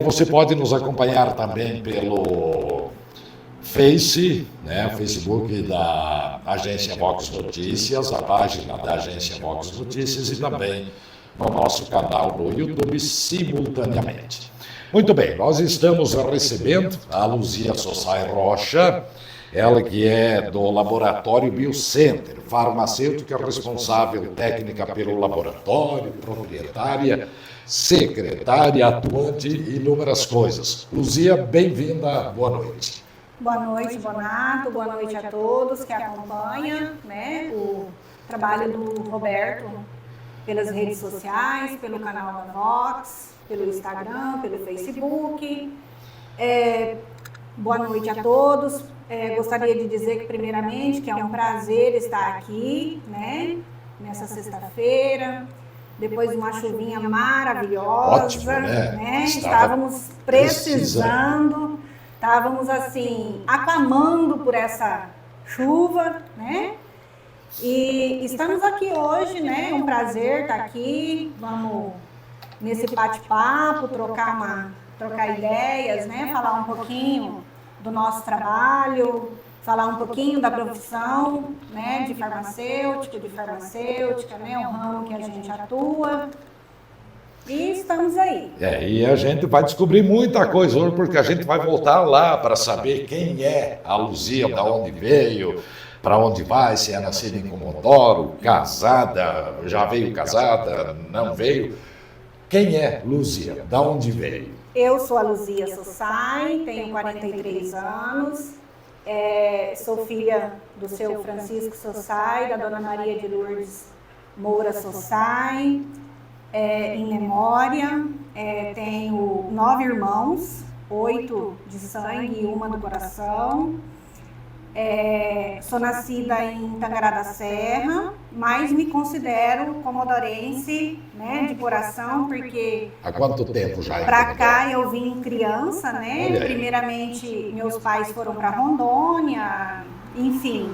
Você pode nos acompanhar também pelo Face, o Facebook da Agência Vox Notícias, a página da Agência Vox Notícias e também no nosso canal no YouTube simultaneamente. Muito bem, nós estamos recebendo a Luzia Sossai Rocha, ela que é do Laboratório Biocenter, farmacêutica responsável técnica pelo laboratório, proprietária, secretária, atuante e inúmeras coisas. Luzia, bem-vinda, boa noite. Boa noite, Bonato, boa noite a todos que acompanham o trabalho do Roberto pelas redes sociais, pelo canal da Vox, pelo Instagram, pelo Facebook. Boa noite a todos. Gostaria de dizer que, primeiramente, que é um prazer estar aqui, nessa sexta-feira, depois de uma chuvinha maravilhosa. Ótimo, né? Estávamos precisando, estávamos assim, aclamando por essa chuva, E estamos aqui hoje, é um prazer estar aqui. Vamos nesse bate-papo, trocar ideias, falar um pouquinho do nosso trabalho, falar um pouquinho da profissão, de farmacêutico, de farmacêutica, o ramo que a gente atua. E estamos aí. E a gente vai descobrir muita coisa hoje, porque a gente vai voltar lá para saber quem é a Luzia, de onde veio, para onde vai, se é nascida em Comodoro, casada, já veio casada, não veio. Quem é Luzia? De onde veio? Eu sou a Luzia Sossai, tenho 43 anos, sou filha do seu Francisco Sossai, da dona Maria de Lourdes Moura Sossai, em memória. Tenho 9 irmãos, 8 de sangue e 1 do coração. Sou nascida em Tangará da Serra, mas me considero comodorense, de coração, porque... Há quanto tempo já? Para cá eu vim criança, Primeiramente, meus pais foram para Rondônia, enfim.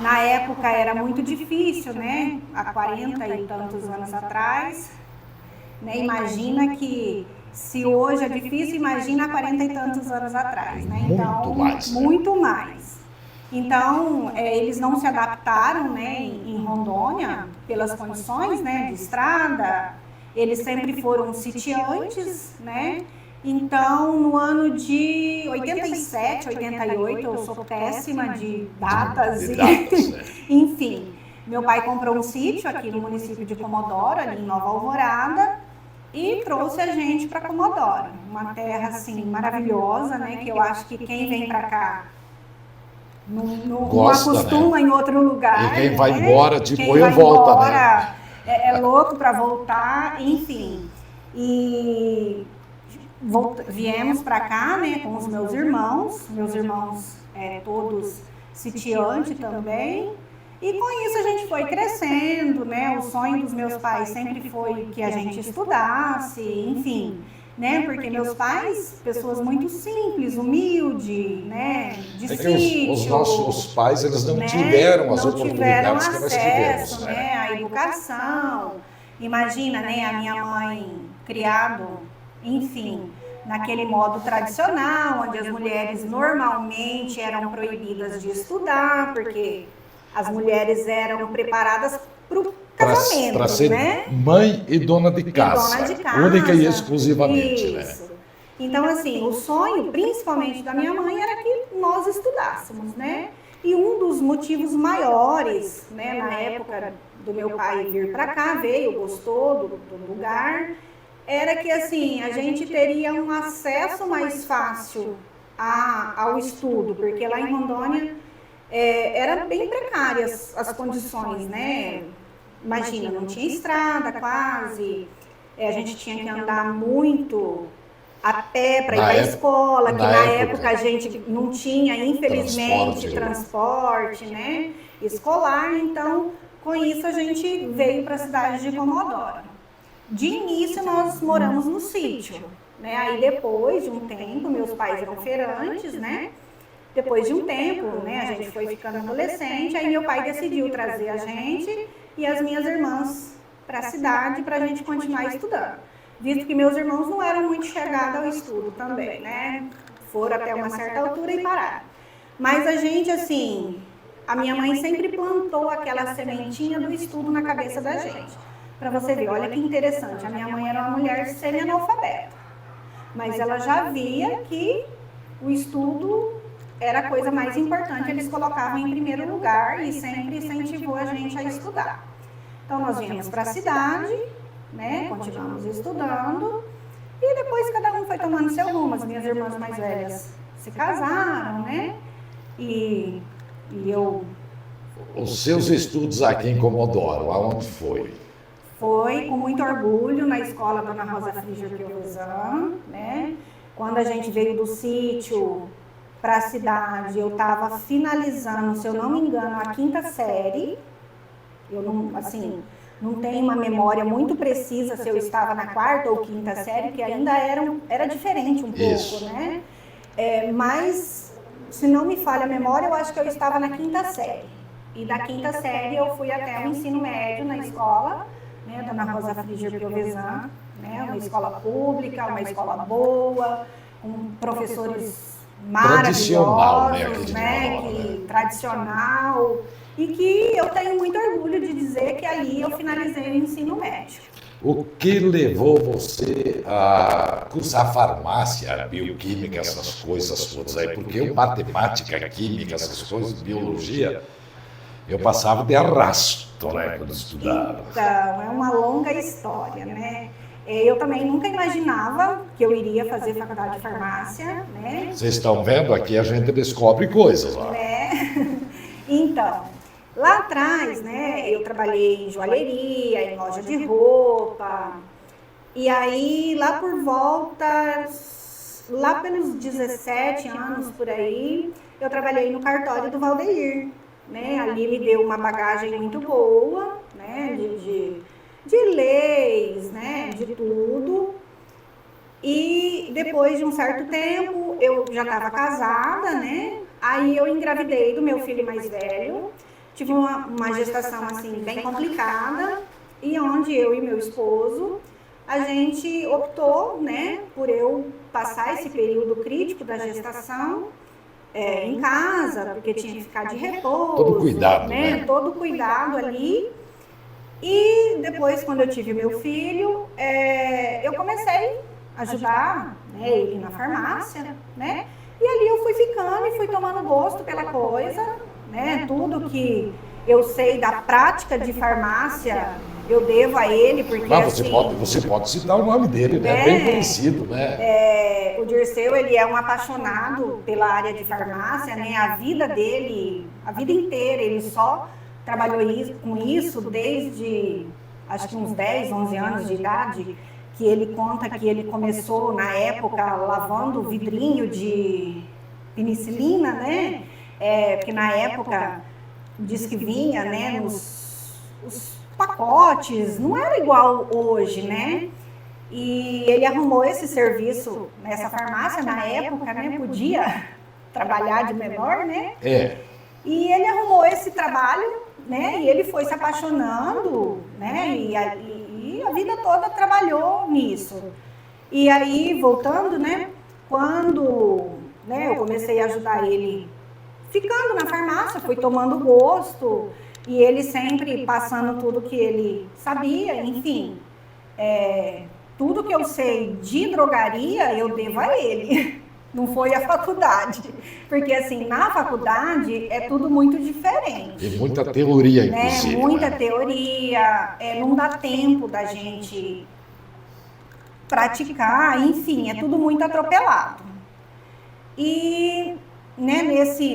Na época era muito difícil, Há 40 e tantos anos atrás. Imagina que... Se hoje é difícil, imagina há 40 e tantos anos atrás, Então, muito mais. Então, eles não se adaptaram, em Rondônia, pelas condições, de estrada. Eles sempre foram sitiantes, Então, no ano de 87, 88, eu sou péssima de datas. Enfim, meu pai comprou um sítio aqui no município de Comodoro, ali em Nova Alvorada, e trouxe a gente para Comodoro. Uma terra, assim, maravilhosa, que eu acho que quem vem para cá não acostuma em outro lugar. E quem vai embora, volta, É louco para voltar, enfim. E viemos para cá, com os meus irmãos todos sitiantes também. E com isso a gente foi crescendo, O sonho dos meus pais sempre foi que a gente estudasse, enfim. Porque meus pais, pessoas muito simples, humildes, de sítio. Os nossos pais, eles não tiveram as oportunidades que nós tivemos, à educação. Imagina, a minha mãe criado, enfim, naquele modo tradicional, onde as mulheres normalmente eram proibidas de estudar, porque as mulheres eram preparadas para o casamento, para ser mãe e dona de casa, única e exclusivamente, Isso. Então, assim, o sonho, principalmente da minha mãe, era que nós estudássemos, E um dos motivos maiores, na época do meu pai vir para cá, gostou do lugar, era que, assim, a gente teria um acesso mais fácil ao estudo, porque lá em Rondônia eram bem precárias as condições, Imagina, não tinha estrada quase, a gente tinha que andar muito a pé para ir para a escola, que na época a gente não tinha, infelizmente, transporte escolar. Então, com isso a gente veio para a cidade de Comodoro. De início nós moramos no sítio, Aí depois de um tempo, meus pais eram feirantes, Depois de um tempo, a gente foi ficando adolescente, aí meu pai decidiu trazer a gente e as minhas irmãs para a cidade para a gente continuar estudando. visto que meus irmãos não eram muito chegados ao estudo também, né? Foram até uma certa altura e pararam. Mas a gente, assim, a minha mãe sempre plantou aquela sementinha do estudo na cabeça da gente. Para você ver, olha que interessante, a minha mãe era uma mulher semi-analfabeta, mas ela já via que o estudo era a coisa mais importante, eles colocavam em primeiro lugar e sempre incentivou a gente a estudar. Então nós viemos para a cidade, né, continuamos estudando, e depois cada um foi tomando seu rumo. As minhas irmãs mais velhas se casaram, né, e eu... Os seus estudos aqui em Comodoro, aonde foi? Foi com muito orgulho na escola Dona Rosa Friger Piovesan, né? Quando a gente veio do sítio para a cidade, eu estava finalizando, se eu não me engano, a 5ª série. Eu não, assim, não tenho uma memória muito precisa se eu estava na 4ª ou 5ª série, que ainda era diferente um pouco, Isso. né? Mas, se não me falha a memória, eu acho que eu estava na 5ª série. E da 5ª série eu fui até o ensino médio na escola, né, Dona Rosa Friger Piovesan, né, uma escola pública, uma escola boa, com professores maravilhosos, né, tradicional, e que eu tenho muito orgulho de dizer que ali eu finalizei o ensino médio. O que levou você a cursar farmácia, bioquímica, essas coisas todas aí? Porque eu, matemática, química, essas coisas, biologia, eu passava de arrasto, né, quando estudava. Então, é uma longa história, né? Eu também nunca imaginava que eu iria fazer faculdade de farmácia, né? Vocês estão vendo aqui, a gente descobre coisas lá. Né? Então, lá atrás, né, eu trabalhei em joalheria, em loja de roupa, e aí lá por volta, lá pelos 17 anos por aí, eu trabalhei no cartório do Valdeir, né? Ali me deu uma bagagem muito boa, né, de leis, né, de tudo. E depois de um certo tempo, eu já estava casada, né? Aí eu engravidei do meu filho mais velho. Tive uma gestação, assim, bem complicada. E onde eu e meu esposo, a gente optou, né, por eu passar esse período crítico da gestação em casa, porque tinha que ficar de repouso. Todo cuidado, né? Todo cuidado ali. E depois, quando eu tive meu filho, eu comecei a ajudar, né, ele na farmácia, né? E ali eu fui ficando e fui tomando gosto pela coisa, né? Tudo que eu sei da prática de farmácia, eu devo a ele, porque Mas assim... você pode citar o nome dele, né? Bem conhecido, né? O Dirceu, ele é um apaixonado pela área de farmácia, né? A vida dele, a vida inteira, ele só trabalhou com isso desde, acho que uns 10, 11 anos de idade, que ele conta que ele começou, na época, lavando vidrinho de penicilina, né? Porque na época, diz que vinha, né, os pacotes, não era igual hoje, né? E ele arrumou esse serviço nessa farmácia, na época, né, podia trabalhar de menor, né? E ele arrumou esse trabalho, né, e ele foi se apaixonando, né, e a vida toda trabalhou nisso. E aí, voltando, né, quando, né, eu comecei a ajudar ele ficando na farmácia, fui tomando gosto, e ele sempre passando tudo que ele sabia, enfim. Tudo que eu sei de drogaria, eu devo a ele. Não foi a faculdade. Porque, assim, na faculdade é tudo muito diferente. E muita teoria, inclusive. Muita teoria, não dá tempo da gente praticar, enfim, é tudo muito atropelado. E, né, nesse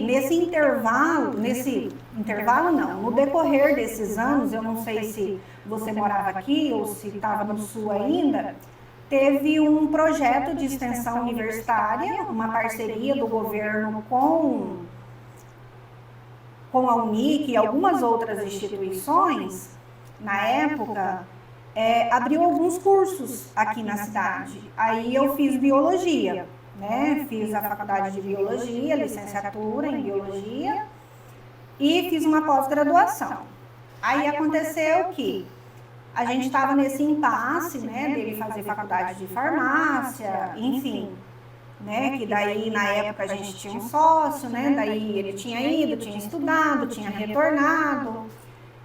intervalo não, no decorrer desses anos, eu não sei se você morava aqui ou se estava no Sul ainda, teve um projeto de extensão universitária, uma parceria do governo com a Unic e algumas outras instituições, na época, abriu alguns cursos aqui na cidade. Aí eu fiz biologia, né? Fiz a faculdade de biologia, licenciatura em biologia e fiz uma pós-graduação. Aí aconteceu que a gente estava nesse impasse, né, dele fazer faculdade de farmácia, enfim, né, que daí na época a gente tinha um sócio, né, daí ele tinha ido, tinha estudado, tinha retornado,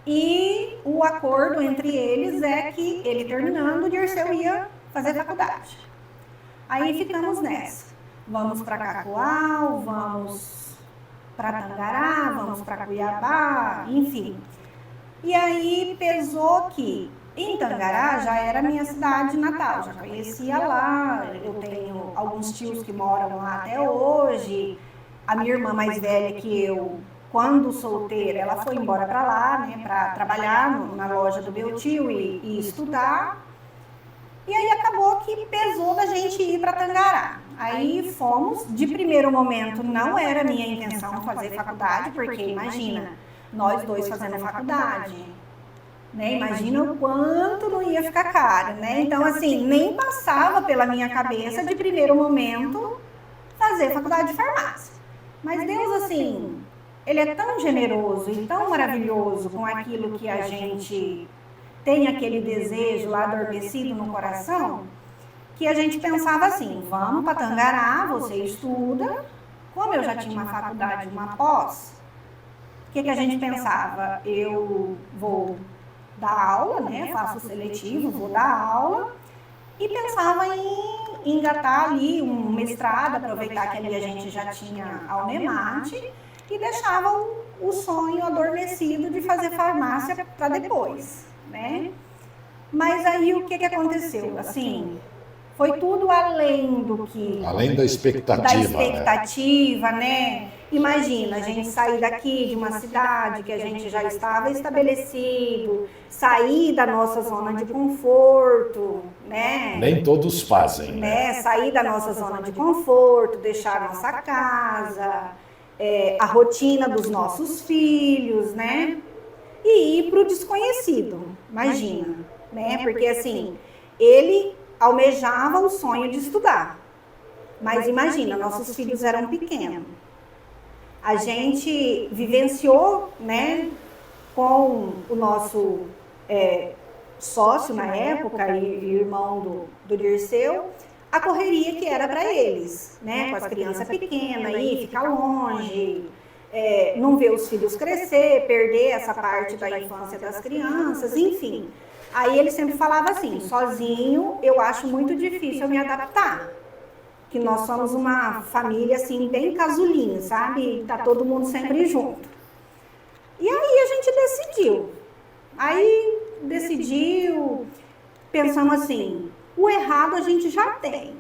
e o acordo entre eles é que ele terminando, o Dirceu ia fazer faculdade. Aí ficamos nessa, vamos para Cacoal, vamos para Tangará, vamos para Cuiabá, enfim. E aí pesou que em Tangará já era minha cidade natal, já conhecia lá, eu tenho alguns tios que moram lá até hoje, a minha irmã mais velha que eu, quando solteira, ela foi embora para lá, né, para trabalhar na loja do meu tio e estudar. E aí acabou que pesou da gente ir para Tangará. Aí fomos, de primeiro momento não era minha intenção fazer faculdade, porque imagina, nós dois fazendo faculdade, né? Imagina o quanto não ia ficar caro, né? Então assim, nem passava pela minha cabeça de primeiro momento fazer faculdade de farmácia. Mas Deus assim, Ele é tão generoso e tão maravilhoso com aquilo que a gente tem aquele desejo lá adormecido no coração, que a gente pensava assim, vamos para Tangará, você estuda, como eu já tinha uma faculdade, uma pós, o que a gente pensava? Eu vou dar aula, né, faço seletivo, vou dar aula, e pensava em engatar ali um mestrado, aproveitar que ali a gente já tinha a Unemate, e deixava o sonho adormecido de fazer farmácia para depois, né? Mas aí o que aconteceu? Assim, foi tudo além do que... Além da expectativa. Da expectativa, né? Imagina, a gente sair daqui de uma cidade que a gente já estava estabelecido, sair da nossa zona de conforto, né? Nem todos fazem, né? Sair da nossa zona de conforto, deixar a nossa casa, a rotina dos nossos filhos, né? E ir para o desconhecido, imagina, né? Porque assim, ele almejava o sonho de estudar, mas imagina, nossos filhos eram pequenos. A gente vivenciou, né, com o nosso sócio na época e irmão do Dirceu, a correria que era para eles, né? Com as crianças pequenas, aí ficar longe, não ver os filhos crescer, perder essa parte da infância das crianças, enfim. Aí ele sempre falava assim, sozinho eu acho muito difícil eu me adaptar, que nós somos uma família assim bem casulinha, sabe? Tá todo mundo sempre junto. E aí a gente decidiu, pensamos assim, o errado a gente já tem.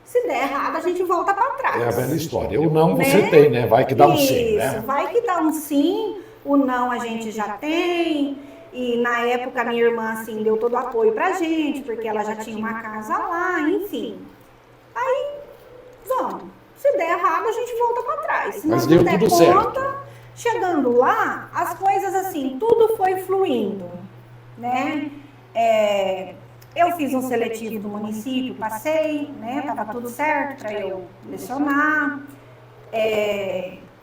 Se der errado, a gente volta para trás. É a velha história. O não você tem, né? Vai que dá um sim, né? Isso, vai que dá um sim, o não a gente já tem. E na época minha irmã, assim, deu todo o apoio pra gente, porque ela já tinha uma casa lá, enfim. Aí, vamos. Se der errado, a gente volta para trás. Se mas não deu der tudo conta, certo. Chegando lá, as coisas assim, tudo foi fluindo, né? Eu fiz um seletivo do município, passei, né? Tava tudo certo para eu lecionar.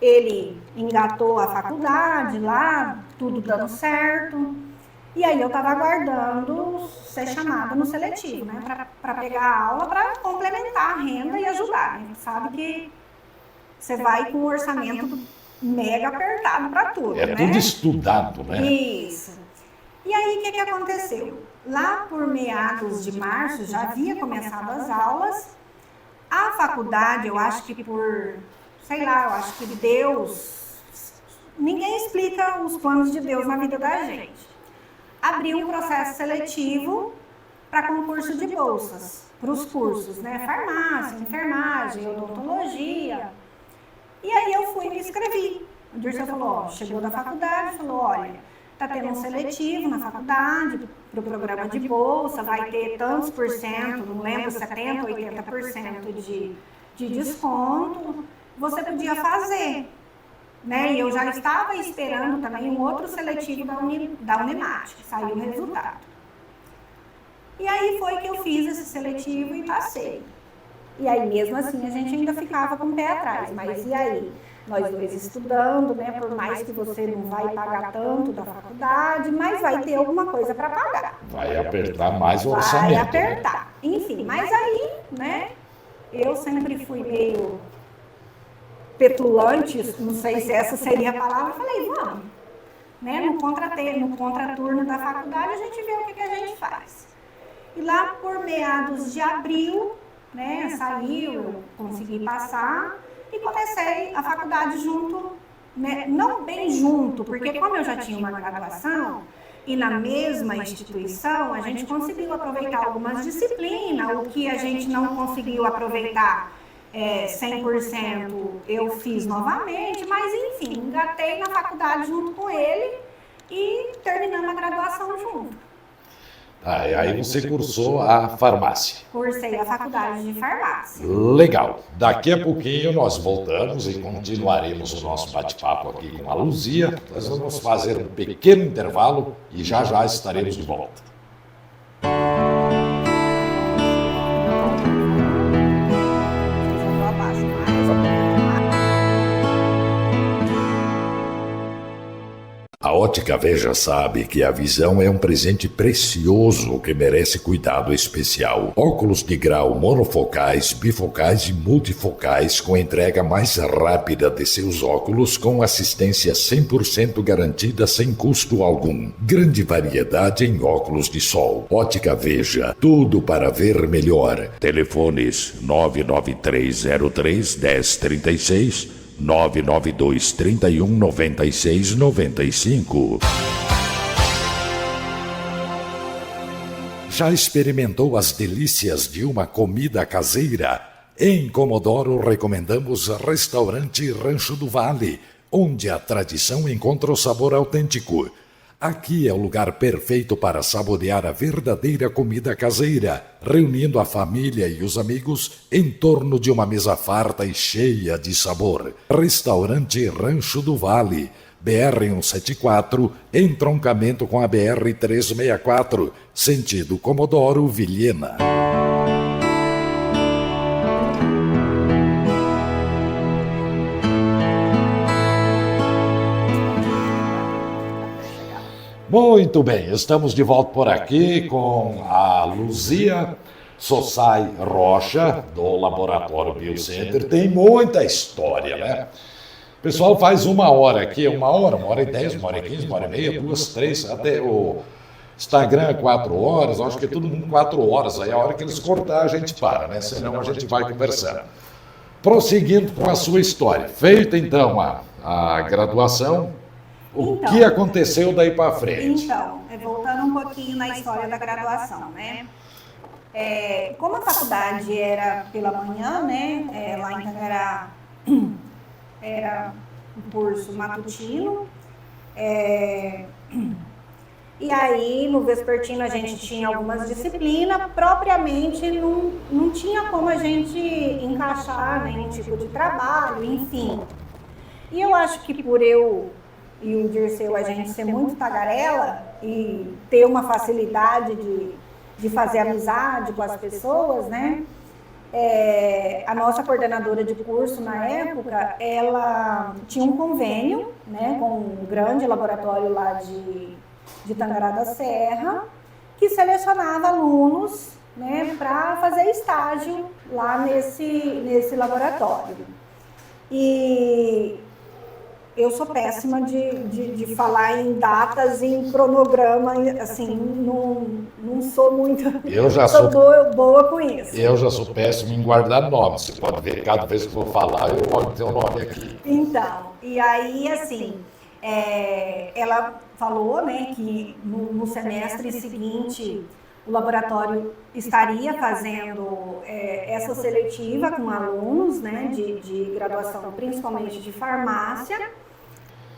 Ele engatou a faculdade lá, tudo dando certo. E aí eu estava aguardando ser chamada no seletivo, né? Para pegar a aula, para complementar a renda e ajudar. A gente sabe que você vai com um orçamento mega apertado para tudo, né? Tudo estudado, né? Isso. E aí o que aconteceu? Lá por meados de março já havia começado as aulas. A faculdade, eu acho que por, sei lá, eu acho que Deus, ninguém explica os planos de Deus na vida da gente. Abriu um processo seletivo para concurso de bolsas, para os cursos, né? Farmácia, enfermagem, odontologia. E aí eu fui e me inscrevi. O Dirceu falou, chegou da faculdade, falou, olha, está tendo um seletivo na faculdade para o programa de bolsa, vai ter tantos por cento, não lembro, 70%, 80% de desconto, você podia fazer. Né? E eu já estava esperando também um outro seletivo da Unemate, que saiu o resultado. E aí foi que eu fiz esse seletivo e passei. E aí, mesmo assim, a gente ainda ficava com o pé atrás. Mas e aí? Nós dois estudando, né? Por mais que você não vai pagar tanto da faculdade, mas vai ter alguma coisa para pagar. Vai apertar mais o orçamento. Vai apertar. Né? Enfim, mas aí, né? Eu sempre fui meio petulante, não sei se essa seria a palavra, falei, vamos. Né? No contraturno da faculdade, a gente vê o que a gente faz. E lá por meados de abril, né, saiu, eu consegui passar e comecei a faculdade junto, né, não bem junto, porque como eu já tinha uma graduação e na mesma instituição, a gente conseguiu aproveitar algumas disciplinas, o que a gente não conseguiu aproveitar 100% eu fiz novamente, mas enfim, engatei na faculdade junto com ele e terminamos a graduação junto. E aí você cursou a farmácia. Cursei a faculdade de farmácia. Legal. Daqui a pouquinho nós voltamos e continuaremos o nosso bate-papo aqui com a Luzia. Nós vamos fazer um pequeno intervalo e já já estaremos de volta. A Ótica Veja sabe que a visão é um presente precioso que merece cuidado especial. Óculos de grau monofocais, bifocais e multifocais com entrega mais rápida de seus óculos com assistência 100% garantida sem custo algum. Grande variedade em óculos de sol. Ótica Veja, tudo para ver melhor. Telefones 99303-1036 992 31 96 95. Já experimentou as delícias de uma comida caseira? Em Comodoro recomendamos Restaurante Rancho do Vale, onde a tradição encontra o sabor autêntico. Aqui é o lugar perfeito para saborear a verdadeira comida caseira, reunindo a família e os amigos em torno de uma mesa farta e cheia de sabor. Restaurante Rancho do Vale, BR-174, entroncamento com a BR-364, sentido Comodoro, Vilhena. Muito bem, estamos de volta por aqui com a Luzia Sossai Rocha, do Laboratório Biocenter. Tem muita história, né? O pessoal faz 1 hora aqui, 1 hora e 10, 1 hora e 15, 1 hora e meia, 2, 3, até o Instagram 4 horas, acho que é todo mundo 4 horas, aí a hora que eles cortar a gente para, né? Senão a gente vai conversando. Prosseguindo com a sua história, feita então a graduação, o que aconteceu daí para frente? Então, voltando um pouquinho na história da graduação, né? Como a faculdade era pela manhã, né? Lá em Tangará era um curso matutino. E aí, no vespertino, a gente tinha algumas disciplinas. Propriamente, não tinha como a gente encaixar nenhum tipo de trabalho, enfim. E eu acho que por eu e o Dirceu, a gente ser muito tagarela e ter uma facilidade de fazer amizade com as pessoas, né? A nossa coordenadora de curso, na época, ela tinha um convênio, né, com um grande laboratório lá de Tangará da Serra, que selecionava alunos, né, para fazer estágio lá nesse laboratório. E eu sou péssima de falar em datas, em cronograma, assim, não sou muito... Eu já sou boa com isso. Eu já sou péssimo em guardar nomes. Você pode ver, cada vez que eu vou falar, eu olho o teu nome aqui. Então, e aí, assim, ela falou, né, que no semestre seguinte o laboratório estaria fazendo essa seletiva com alunos, né, de graduação, principalmente de farmácia,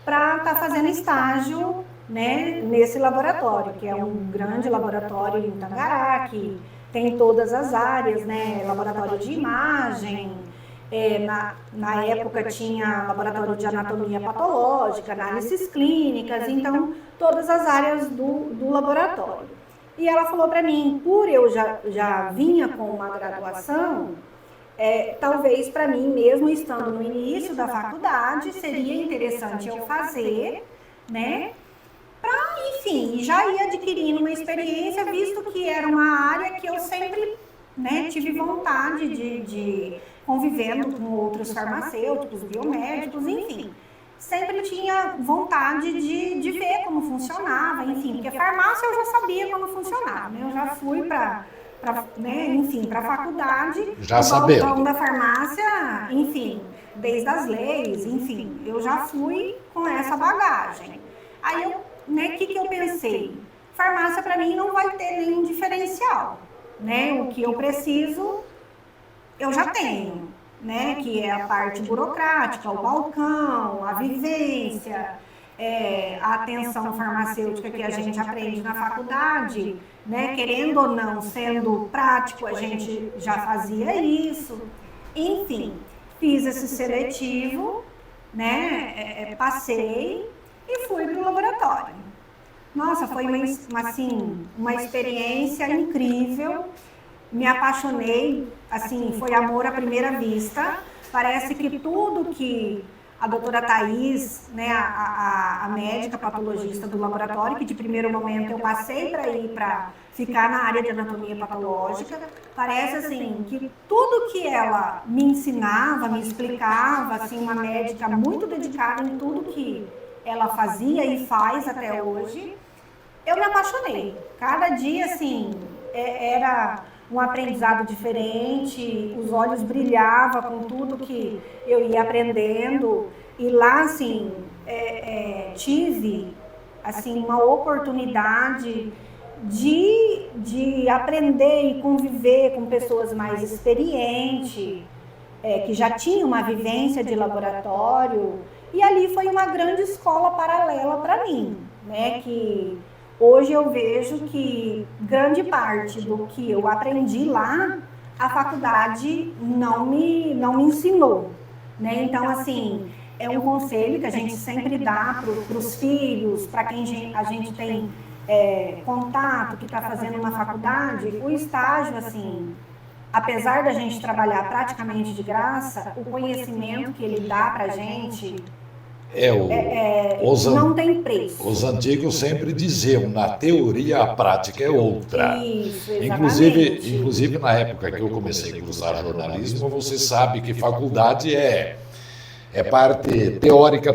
para estar fazendo estágio, né, nesse laboratório, que é um grande laboratório em Tangará, que tem todas as áreas, né, laboratório de imagem, na época tinha laboratório de anatomia patológica, análises clínicas, então todas as áreas do laboratório. E ela falou para mim, por eu já vinha com uma graduação, talvez para mim, mesmo estando no início da faculdade, seria interessante eu fazer, né? Enfim, já ia adquirindo uma experiência, visto que era uma área que eu sempre, né, tive vontade de convivendo com outros farmacêuticos, biomédicos, enfim. Sempre tinha vontade de ver como funcionava, enfim, porque farmácia eu já sabia como funcionava, né? Eu já fui para a faculdade, Já o sabendo. balcão da farmácia, enfim, desde as leis, enfim, eu já fui com essa bagagem. Aí eu, né, que eu pensei? Farmácia para mim não vai ter nenhum diferencial, né? O que eu preciso, eu já tenho, né? Que é a parte burocrática, o balcão, a vivência, a atenção farmacêutica que a gente aprende na faculdade, né? Querendo ou não, sendo prático, a gente já fazia isso. Enfim, fiz esse seletivo, né? Passei e fui para o laboratório. Nossa, foi uma experiência incrível. Me apaixonei, assim, foi amor à primeira vista. Parece que tudo que a doutora Thaís, né, a médica patologista do laboratório, que de primeiro momento eu passei para ir para ficar na área de anatomia patológica, parece assim que tudo que ela me ensinava, me explicava, assim, uma médica muito dedicada em tudo que ela fazia e faz até hoje, eu me apaixonei. Cada dia, assim, era um aprendizado diferente, os olhos brilhavam com tudo que eu ia aprendendo. E lá, assim, tive, assim, uma oportunidade de aprender e conviver com pessoas mais experientes, que já tinham uma vivência de laboratório. E ali foi uma grande escola paralela para mim, né? Que hoje eu vejo que grande parte do que eu aprendi lá, a faculdade não me ensinou, né? Então, assim, é um conselho que a gente sempre dá para os filhos, para quem a gente tem contato, que está fazendo uma faculdade, o estágio, assim, apesar da gente trabalhar praticamente de graça, o conhecimento que ele dá para a gente não tem preço. Os antigos sempre diziam, na teoria a prática é outra. Isso, Inclusive na época que eu comecei a cursar jornalismo, você sabe que faculdade é parte teórica,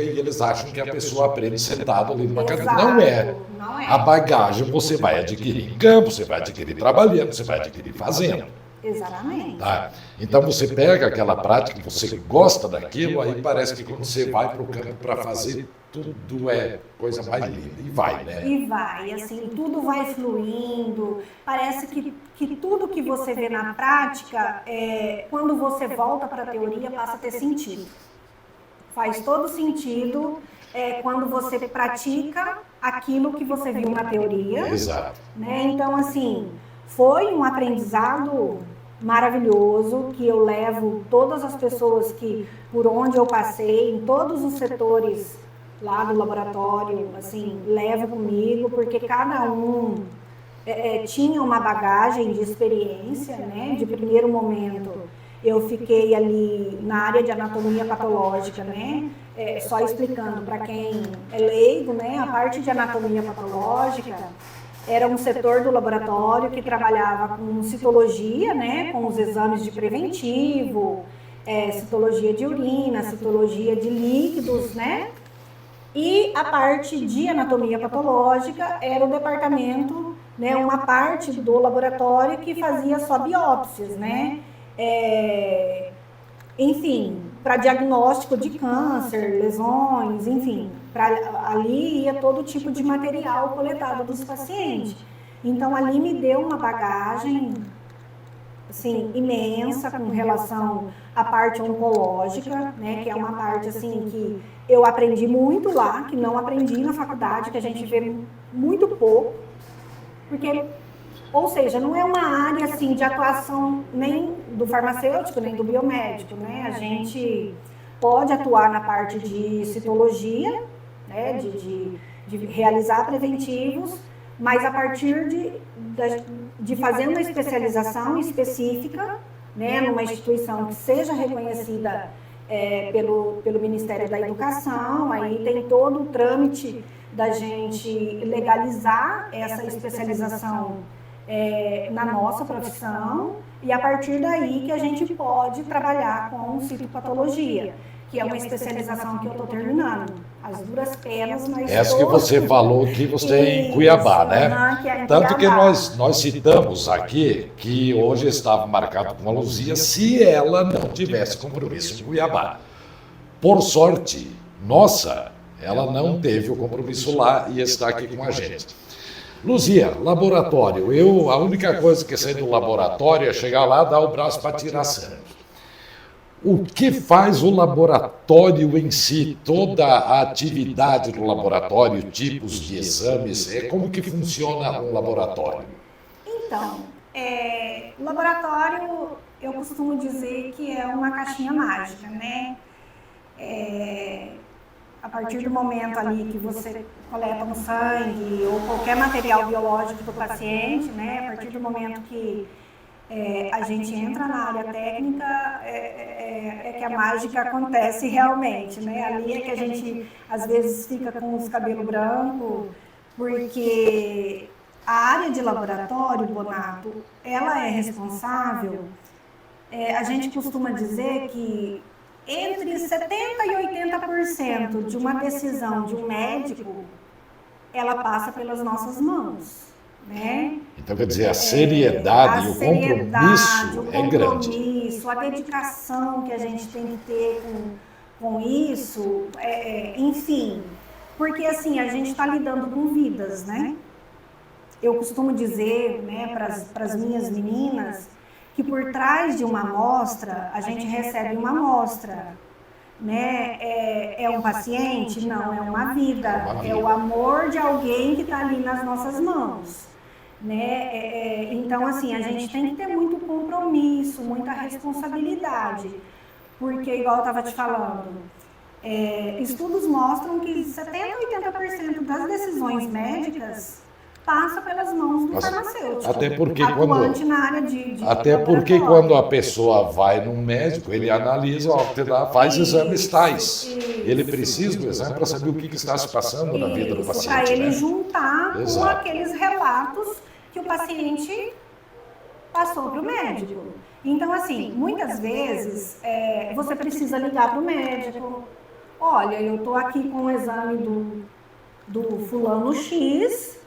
e eles acham que a pessoa aprende sentado ali numa cadeira. Não é. A bagagem você vai adquirir em campo, você vai adquirir trabalhando, você vai adquirir fazendo. Exatamente. Tá? Então você pega aquela prática, você gosta daquilo, aí parece que quando você vai para o campo para fazer, tudo é coisa mais linda. E vai, né? E vai, assim, tudo vai fluindo. Parece que tudo que você vê na prática, quando você volta para a teoria, passa a ter sentido. Faz todo sentido quando você pratica aquilo que você viu na teoria. Exato. Né? Então, assim, foi um aprendizado maravilhoso que eu levo todas as pessoas que por onde eu passei, em todos os setores lá do laboratório, assim, levo comigo, porque cada um tinha uma bagagem de experiência, né? De primeiro momento, eu fiquei ali na área de anatomia patológica, né? Só explicando para quem é leigo, né? A parte de anatomia patológica era um setor do laboratório que trabalhava com citologia, né, com os exames de preventivo, citologia de urina, citologia de líquidos, né? E a parte de anatomia patológica era o departamento, né, uma parte do laboratório que fazia só biópsias, né? Enfim, para diagnóstico de câncer, lesões, enfim, ali ia todo tipo de material coletado dos pacientes. Então, ali me deu uma bagagem, assim, imensa com relação à parte oncológica, né, que é uma parte, assim, que eu aprendi muito lá, que não aprendi na faculdade, que a gente vê muito pouco, porque... Ou seja, não é uma área assim, de atuação nem do farmacêutico, nem do biomédico, né? A gente pode atuar na parte de citologia, né? de realizar preventivos, mas a partir de fazer uma especialização específica, né, numa instituição que seja reconhecida pelo Ministério da Educação. Aí tem todo o trâmite da gente legalizar essa especialização na nossa profissão, e a partir daí que a gente pode trabalhar com citopatologia, que é uma especialização que eu estou terminando, as duras penas, mas essa que você falou que você é em Cuiabá, né? Que é em Tanto que Cuiabá. nós citamos aqui que hoje estava marcado com a Luzia se ela não tivesse compromisso em Cuiabá. Por sorte nossa, ela não teve o compromisso lá e está aqui com a gente. Luzia, laboratório. A única coisa que sei do laboratório é chegar lá, dar o braço para tirar sangue. O que faz o laboratório em si, toda a atividade do laboratório, tipos de exames, como que funciona um laboratório? Então, laboratório, eu costumo dizer que é uma caixinha mágica, né? A partir do momento ali que você coleta um sangue ou qualquer material biológico do paciente, né? A partir do momento que a gente entra na área técnica, é que a mágica acontece realmente, né? Ali é que a gente, às vezes, fica com os cabelos brancos, porque a área de laboratório, Bonato, ela é responsável, a gente costuma dizer que entre 70% e 80% de uma decisão de um médico, ela passa pelas nossas mãos, né? Então, quer dizer, a seriedade e o compromisso é grande. A dedicação que a gente tem que ter com isso, enfim, porque assim, a gente está lidando com vidas, né? Eu costumo dizer, né, para as minhas meninas, que por trás de uma amostra, a gente recebe uma amostra, né? É um paciente? Não, é uma vida, é o amor de alguém que está ali nas nossas mãos, né? Então, assim, a gente tem que ter muito compromisso, muita responsabilidade, porque, igual eu estava te falando, estudos mostram que 70% a 80% das decisões médicas passa pelas mãos do farmacêutico, até porque atuante na área de até porque quando a pessoa vai num médico, ele analisa, faz exames tais. Ele precisa do exame para saber o que está se passando na vida do paciente. Para ele né? juntar com aqueles relatos que o paciente passou para o médico. Então, assim, muitas vezes você precisa ligar para o médico. Olha, eu estou aqui com o exame do fulano X,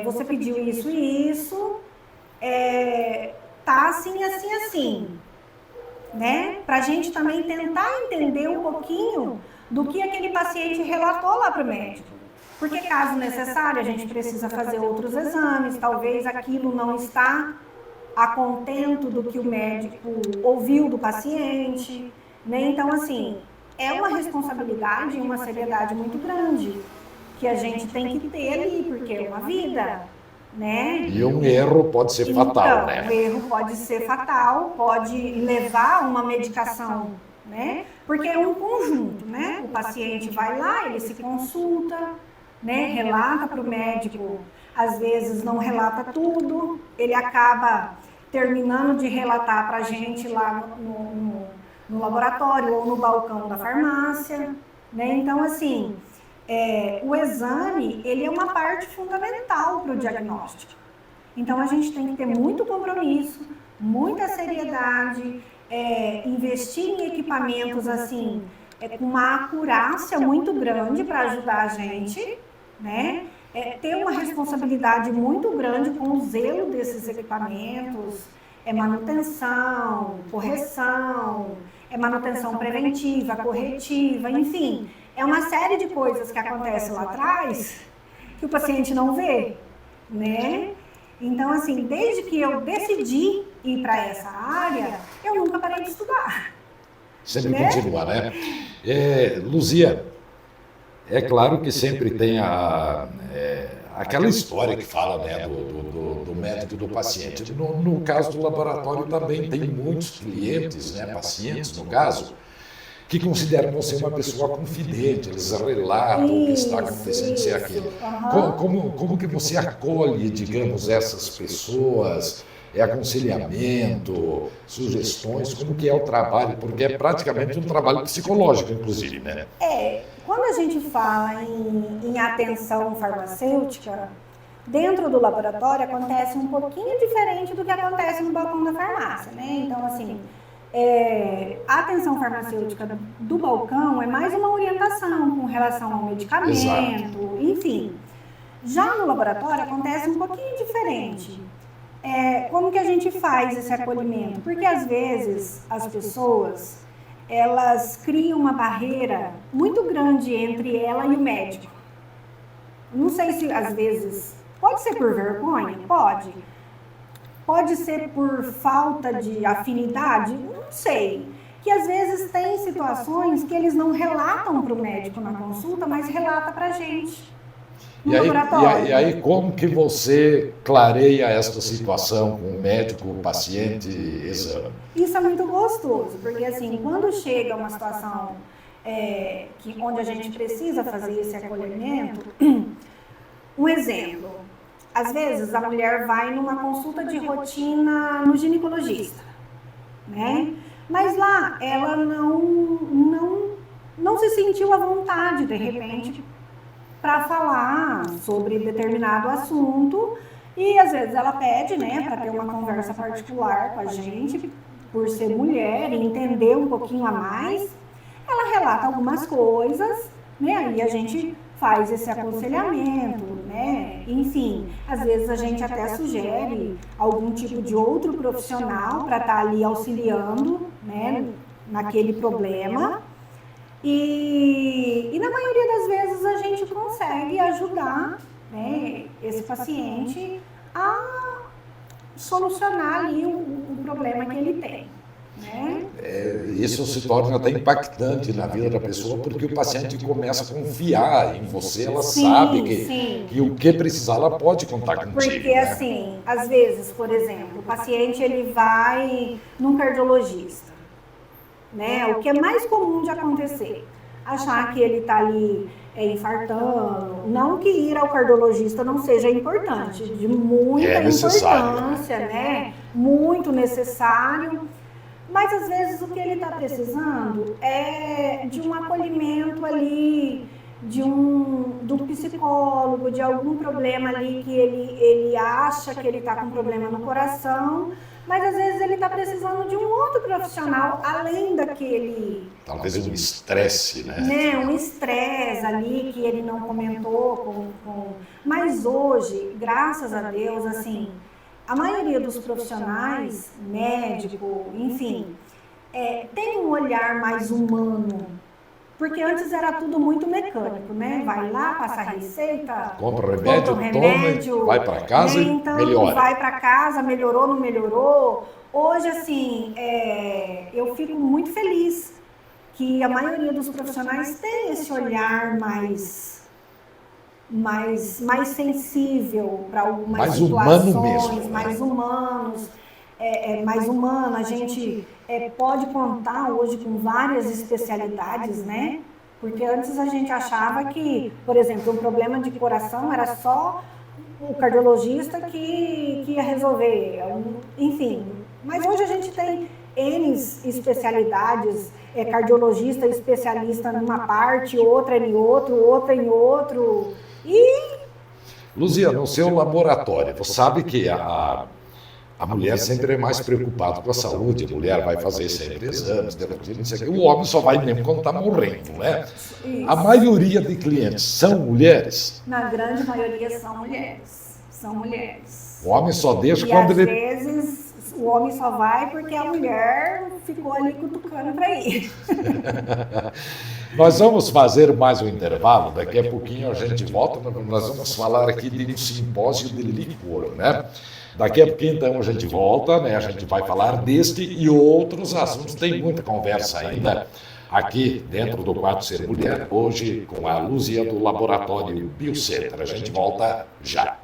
você pediu isso e isso, tá assim, assim, assim, né? Para a gente também tentar entender um pouquinho do que aquele paciente relatou lá para o médico. Porque, caso necessário, a gente precisa fazer outros exames, talvez aquilo não está a contento do que o médico ouviu do paciente, né? Então, assim, é uma responsabilidade e uma seriedade muito grande que a gente tem que ter ali, porque é uma vida, né? E um erro pode ser fatal, né? O erro pode ser fatal, pode levar a uma medicação, né? Porque é um conjunto, né? O paciente vai lá, ele se consulta, né? Relata para o médico, às vezes não relata tudo, ele acaba terminando de relatar para a gente lá no laboratório ou no balcão da farmácia, né? Então, assim, o exame, ele é uma parte fundamental para o diagnóstico. Então, a gente tem que ter muito compromisso, muita seriedade, investir em equipamentos, assim, com uma acurácia muito grande para ajudar a gente, né? Ter uma responsabilidade muito grande com o zelo desses equipamentos, manutenção, correção, manutenção preventiva, corretiva, enfim, é uma série de coisas que acontecem lá atrás que o paciente não vê, né? Então, assim, desde que eu decidi ir para essa área, eu nunca parei de estudar. Sempre continua, né? Luzia, é claro que sempre tem aquela história que fala, né, do médico e do paciente. No caso do laboratório também tem muitos clientes, né, pacientes no caso, que consideram você uma pessoa confidente, eles relatam o que está acontecendo, isso e aquilo. Como que você acolhe, digamos, essas pessoas? É aconselhamento, sugestões, como que é o trabalho? Porque é praticamente um trabalho psicológico, inclusive, né? Quando a gente fala em atenção farmacêutica, dentro do laboratório acontece um pouquinho diferente do que acontece no balcão da farmácia, né? Então, assim, a atenção farmacêutica do balcão é mais uma orientação com relação ao medicamento, Exato. enfim. Já no laboratório acontece um pouquinho diferente. Como que a gente faz esse acolhimento? Porque às vezes as pessoas, elas criam uma barreira muito grande entre ela e o médico. Não sei se às vezes, pode ser por vergonha? Pode. Pode ser por falta de afinidade? Não sei. Que às vezes tem situações que eles não relatam para o médico na consulta, mas relata para a gente. E aí, como que você clareia essa situação com o médico, o paciente, exame? Isso é muito gostoso, porque assim, quando chega uma situação onde a gente precisa fazer esse acolhimento, um exemplo, às vezes a mulher vai numa consulta de rotina no ginecologista, né? Mas lá ela não se sentiu à vontade, de repente, para falar sobre determinado assunto e às vezes ela pede, né, para ter uma conversa particular com a gente, por ser mulher e entender um pouquinho a mais. Ela relata algumas coisas, né, aí a gente faz esse aconselhamento, né, enfim, às vezes a gente até sugere algum tipo de outro profissional para estar ali auxiliando, né, naquele problema. E na maioria das vezes a gente consegue ajudar, né, esse paciente a solucionar ali o problema que ele tem. Né? Isso se torna até impactante na vida da pessoa, porque o paciente começa a confiar em você, ela sabe que o que precisar ela pode contar contigo. Porque assim, às vezes, por exemplo, o paciente ele vai num cardiologista. Né? O que é mais comum de acontecer, achar que ele está ali infartando, não que ir ao cardiologista não seja importante, de muita importância, né? Muito necessário, mas às vezes o que ele está precisando é de um acolhimento ali, de um psicólogo, de algum problema ali que ele acha que ele está com problema no coração, mas às vezes ele está precisando de um outro profissional, além daquele... Talvez um estresse, né? Um estresse ali que ele não comentou. Mas hoje, graças a Deus, assim, a maioria dos profissionais, médico, enfim, tem um olhar mais humano. Porque antes era tudo muito mecânico, né? Vai lá, passa a receita, compra o remédio, toma, vai para casa e melhora. Vai para casa, melhorou, não melhorou. Hoje, assim, eu fico muito feliz que a maioria dos profissionais tem esse olhar mais sensível para algumas situações, humano mesmo, mais humanos. Mais humano, a gente pode contar hoje com várias especialidades, né? Porque antes a gente achava que, por exemplo, um problema de coração era só o cardiologista que ia resolver, enfim. Mas hoje a gente tem N especialidades, cardiologista especialista numa parte, outra em outro, e... Luzia, no seu laboratório, você sabe que a mulher sempre é mais preocupada com a saúde, a mulher vai fazer sempre exames, o homem só vai mesmo quando está morrendo, né? Isso. A maioria de clientes são mulheres? Na grande maioria são mulheres. O homem só deixa e quando às ele... vezes o homem só vai porque a mulher ficou ali cutucando para ir. Nós vamos fazer mais um intervalo, daqui a pouquinho a gente volta, nós vamos falar aqui de um simpósio de licor, né? Daqui a pouquinho, então, a gente volta, né? A gente vai falar deste e outros assuntos. Tem muita conversa ainda aqui dentro do Quadro Ser Mulher, hoje com a Luzia do Laboratório Biocenter. A gente volta já.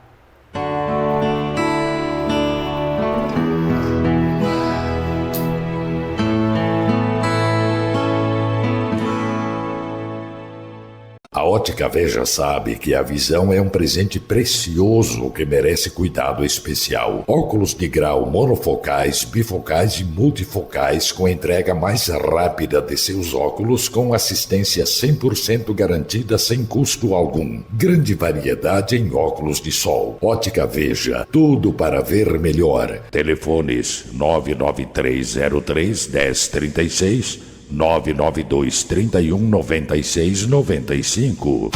Ótica Veja sabe que a visão é um presente precioso que merece cuidado especial. Óculos de grau monofocais, bifocais e multifocais com entrega mais rápida de seus óculos com assistência 100% garantida sem custo algum. Grande variedade em óculos de sol. Ótica Veja, tudo para ver melhor. Telefones 99303-1036, 992-31-96-95.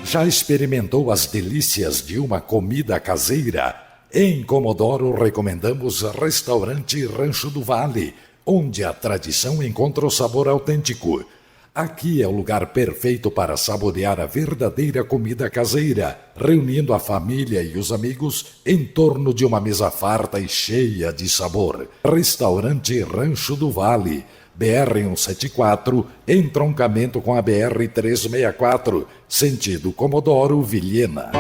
Já experimentou as delícias de uma comida caseira? Em Comodoro recomendamos Restaurante Rancho do Vale, onde a tradição encontra o sabor autêntico. Aqui é o lugar perfeito para saborear a verdadeira comida caseira, reunindo a família e os amigos em torno de uma mesa farta e cheia de sabor. Restaurante Rancho do Vale, BR-174, entroncamento com a BR-364, sentido Comodoro, Vilhena.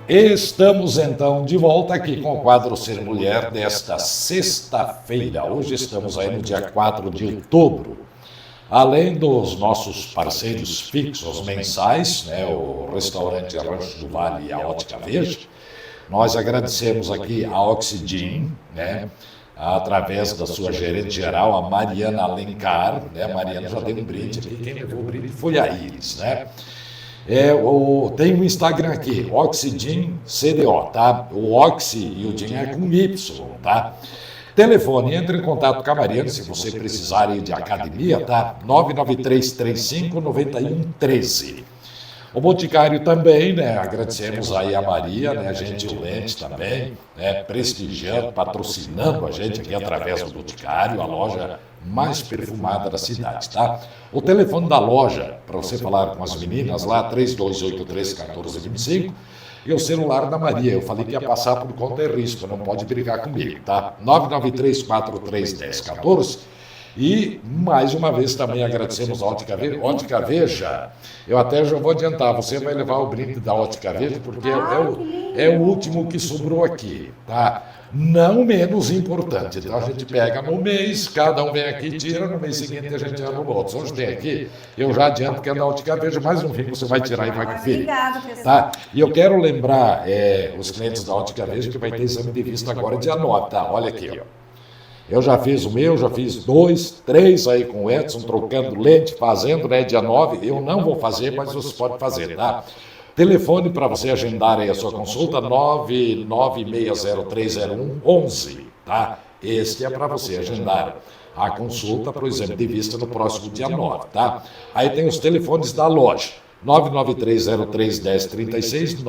Estamos então de volta aqui com o quadro Ser Mulher desta sexta-feira. Hoje estamos aí no dia 4 de outubro. Além dos nossos parceiros fixos mensais, né, o restaurante Rancho do Vale e a Ótica Veja, nós agradecemos aqui a Oxigin, né, através da sua gerente geral, a Mariana Alencar, né? A Mariana já deu um brinde aqui, quem levou o brinde foi a Iris, né? Tem um Instagram aqui, Oxigin CDO, tá? O Oxi e o Din é com Y, tá? Telefone, entre em contato com a Mariana se você precisar ir de academia, tá? 99335-9113. O Boticário também, né? Agradecemos aí a Maria, né? A Gentilente também, né? Prestigiando, patrocinando a gente aqui através do Boticário, a loja mais perfumada da cidade, tá? O telefone da loja, para você falar com as meninas lá, 3283-1425, e o celular da Maria. Eu falei que ia passar por conta e risco, não pode brigar comigo, tá? 993-4310-14. E, mais uma vez, também agradecemos a Ótica Veja. Ótica Veja, eu até já vou adiantar, você vai levar o brinde da Ótica Veja, porque é o último que sobrou aqui, tá? Não menos importante. Então, a gente pega no mês, cada um vem aqui e tira, no mês seguinte a gente arruma outros. Hoje tem aqui, eu já adianto que é da Ótica Veja, mais um vinho você vai tirar e vai conferir. Obrigada, pessoal. Tá? E eu quero lembrar os clientes da Ótica Veja que vai ter exame de vista agora dia 9, tá? Olha aqui, ó. Eu já fiz o meu, já fiz 2, 3 aí com o Edson, trocando lente, fazendo, né, dia 9. Eu não vou fazer, mas você pode fazer, tá? Telefone para você agendar aí a sua consulta, 996030111, tá? Este é para você agendar a consulta para o exame de vista no próximo dia 9, tá? Aí tem os telefones da loja, 993031036,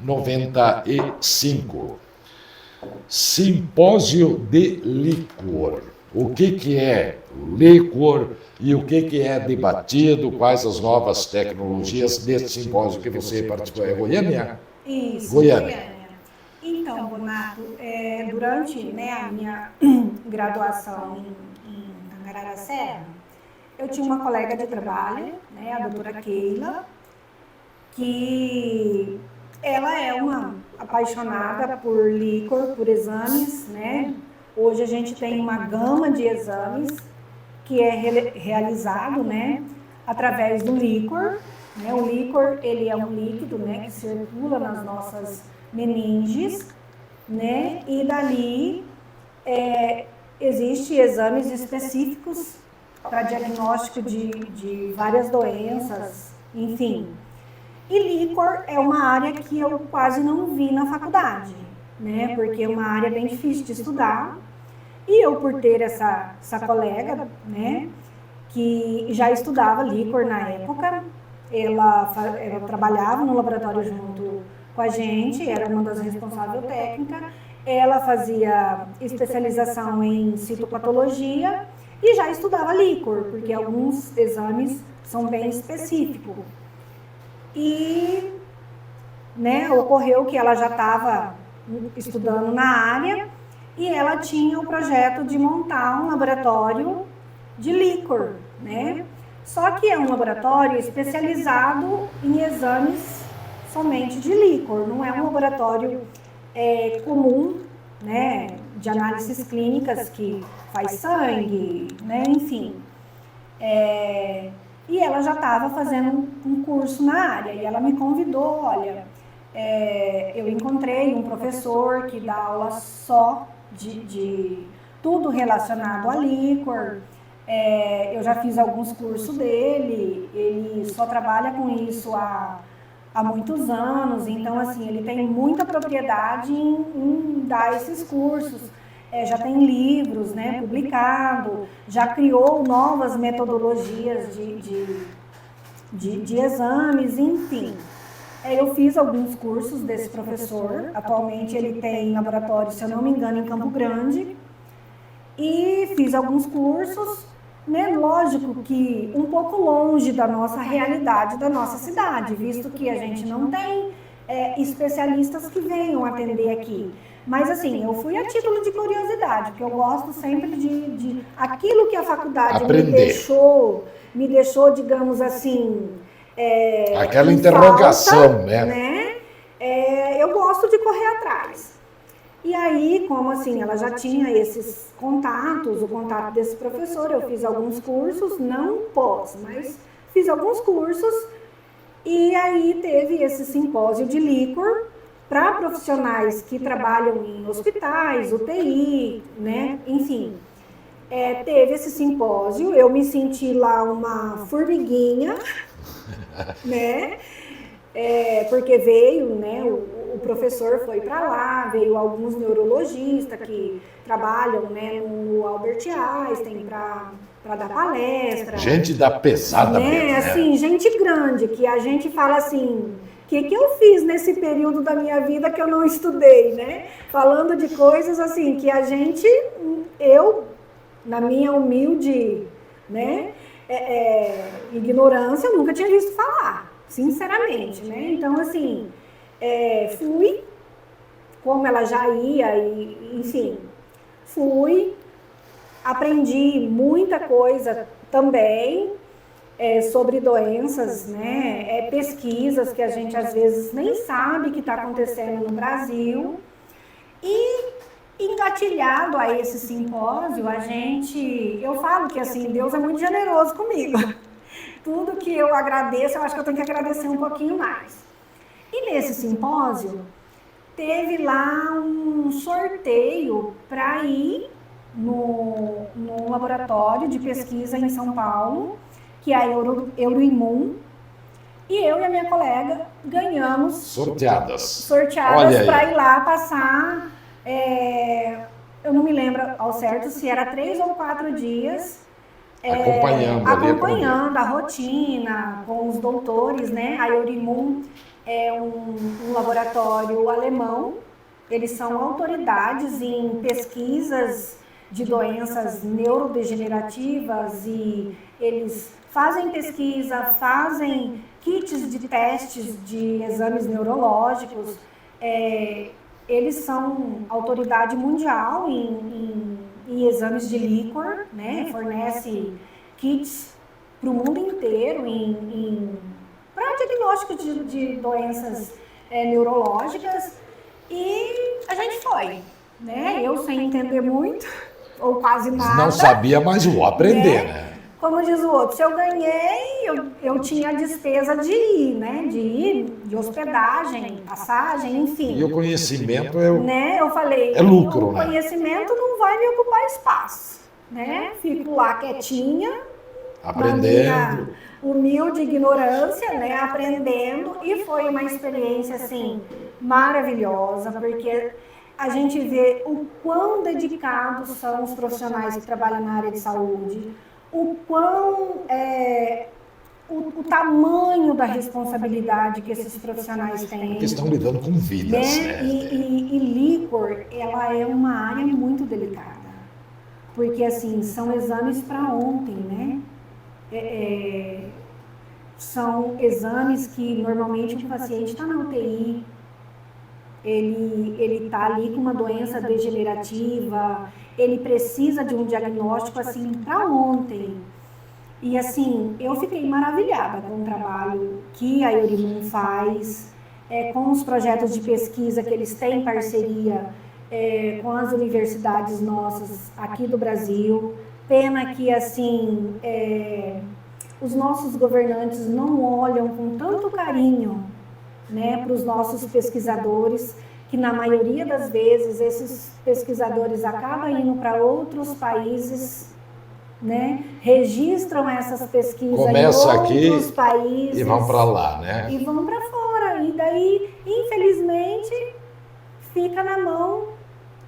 992319695. Simpósio de licor. O que é licor e o que é debatido, quais as novas tecnologias desse simpósio que você participou? É Goiânia? Isso, Goiânia. Então, Bonato, durante, né, a minha graduação em Tangará da Serra, eu tinha uma colega de trabalho, né, a doutora Keila, que ela é uma apaixonada por licor, por exames, né? Hoje a gente tem uma gama de exames que é realizado, né, através do licor, né? O licor, ele é um líquido, né, que circula nas nossas meninges, né? E dali existem exames específicos para diagnóstico de várias doenças, enfim. E licor é uma área que eu quase não vi na faculdade, né? Porque é uma área bem difícil de estudar. E eu, por ter essa colega, né, que já estudava licor na época, ela trabalhava no laboratório junto com a gente, era uma das responsáveis técnicas, ela fazia especialização em citopatologia e já estudava licor, porque alguns exames são bem específicos. E, né, ocorreu que ela já estava estudando na área e ela tinha o projeto de montar um laboratório de licor, né? Só que é um laboratório especializado em exames somente de líquor, não é um laboratório comum, né, de análises clínicas que faz sangue, né, enfim. E ela já estava fazendo um curso na área e ela me convidou, olha, eu encontrei um professor que dá aula só de tudo relacionado a líquor. Eu já fiz alguns cursos dele, ele só trabalha com isso há muitos anos, então assim, ele tem muita propriedade em dar esses cursos. Já tem livros, né, publicado, já criou novas metodologias de exames, enfim. Eu fiz alguns cursos desse professor, atualmente ele tem laboratório, se eu não me engano, em Campo Grande, e fiz alguns cursos, né, lógico que um pouco longe da nossa realidade, da nossa cidade, visto que a gente não tem especialistas que venham atender aqui. Mas assim, eu fui a título de curiosidade, porque eu gosto sempre de aquilo que a faculdade me deixou, digamos assim, aquela interrogação, falta, né? Eu gosto de correr atrás. E aí, como assim, ela já tinha esses contatos, o contato desse professor, eu fiz alguns cursos, não pós, mas fiz alguns cursos, e aí teve esse simpósio de líquor para profissionais que trabalham em hospitais, UTI, né, enfim. Teve esse simpósio, eu me senti lá uma formiguinha, né, porque veio, né, o professor foi para lá, veio alguns neurologistas que trabalham, né, no Albert Einstein para dar palestra. Gente da pesada né, mesmo, né? Assim, gente grande, que a gente fala assim, o que eu fiz nesse período da minha vida que eu não estudei, né? Falando de coisas assim, que eu, na minha humilde, né, ignorância, eu nunca tinha visto falar, sinceramente, né? Então, assim, fui, como ela já ia, enfim, aprendi muita coisa também, sobre doenças, né? Pesquisas que a gente às vezes nem sabe que está acontecendo no Brasil. E engatilhado a esse simpósio, eu falo que assim, Deus é muito generoso comigo. Tudo que eu agradeço, eu acho que eu tenho que agradecer um pouquinho mais. E nesse simpósio, teve lá um sorteio para ir no laboratório de pesquisa em São Paulo, que é a Euroimmun, e eu e a minha colega ganhamos sorteadas para ir lá passar, eu não me lembro ao certo se era 3 ou 4 dias, acompanhando a rotina com os doutores, né? A Euroimmun é um laboratório alemão, eles são autoridades em pesquisas de doenças neurodegenerativas e eles fazem pesquisa, fazem kits de testes de exames neurológicos. Eles são autoridade mundial em exames de líquor, né? Fornece kits para o mundo inteiro para diagnóstico de doenças neurológicas. E a gente foi, né? Eu sem entender muito, ou quase nada. Não sabia, mas vou aprender, né? Como diz o outro, se eu ganhei, eu tinha a despesa de ir, né? De hospedagem, passagem, enfim. E o conhecimento eu falei, é lucro, o conhecimento não vai me ocupar espaço, né? Fico lá quietinha, aprendendo, na minha humilde ignorância, né? Aprendendo, e foi uma experiência assim maravilhosa, porque a gente vê o quão dedicados são os profissionais que trabalham na área de saúde, o quão o tamanho da responsabilidade que esses profissionais têm. Porque estão lidando com vidas, né? E líquor, ela é uma área muito delicada, porque assim, são exames para ontem, né? São exames que normalmente o paciente está na UTI, ele está ali com uma doença degenerativa, ele precisa de um diagnóstico assim para ontem. E assim, eu fiquei maravilhada com o trabalho que a Eurimum faz, com os projetos de pesquisa que eles têm parceria com as universidades nossas aqui do Brasil. Pena que assim, os nossos governantes não olham com tanto carinho, né, para os nossos pesquisadores, que na maioria das vezes esses pesquisadores acabam indo para outros países, né, registram essas pesquisas Começa em outros aqui países e vão para lá, né? e vão para fora. E daí, infelizmente, fica na mão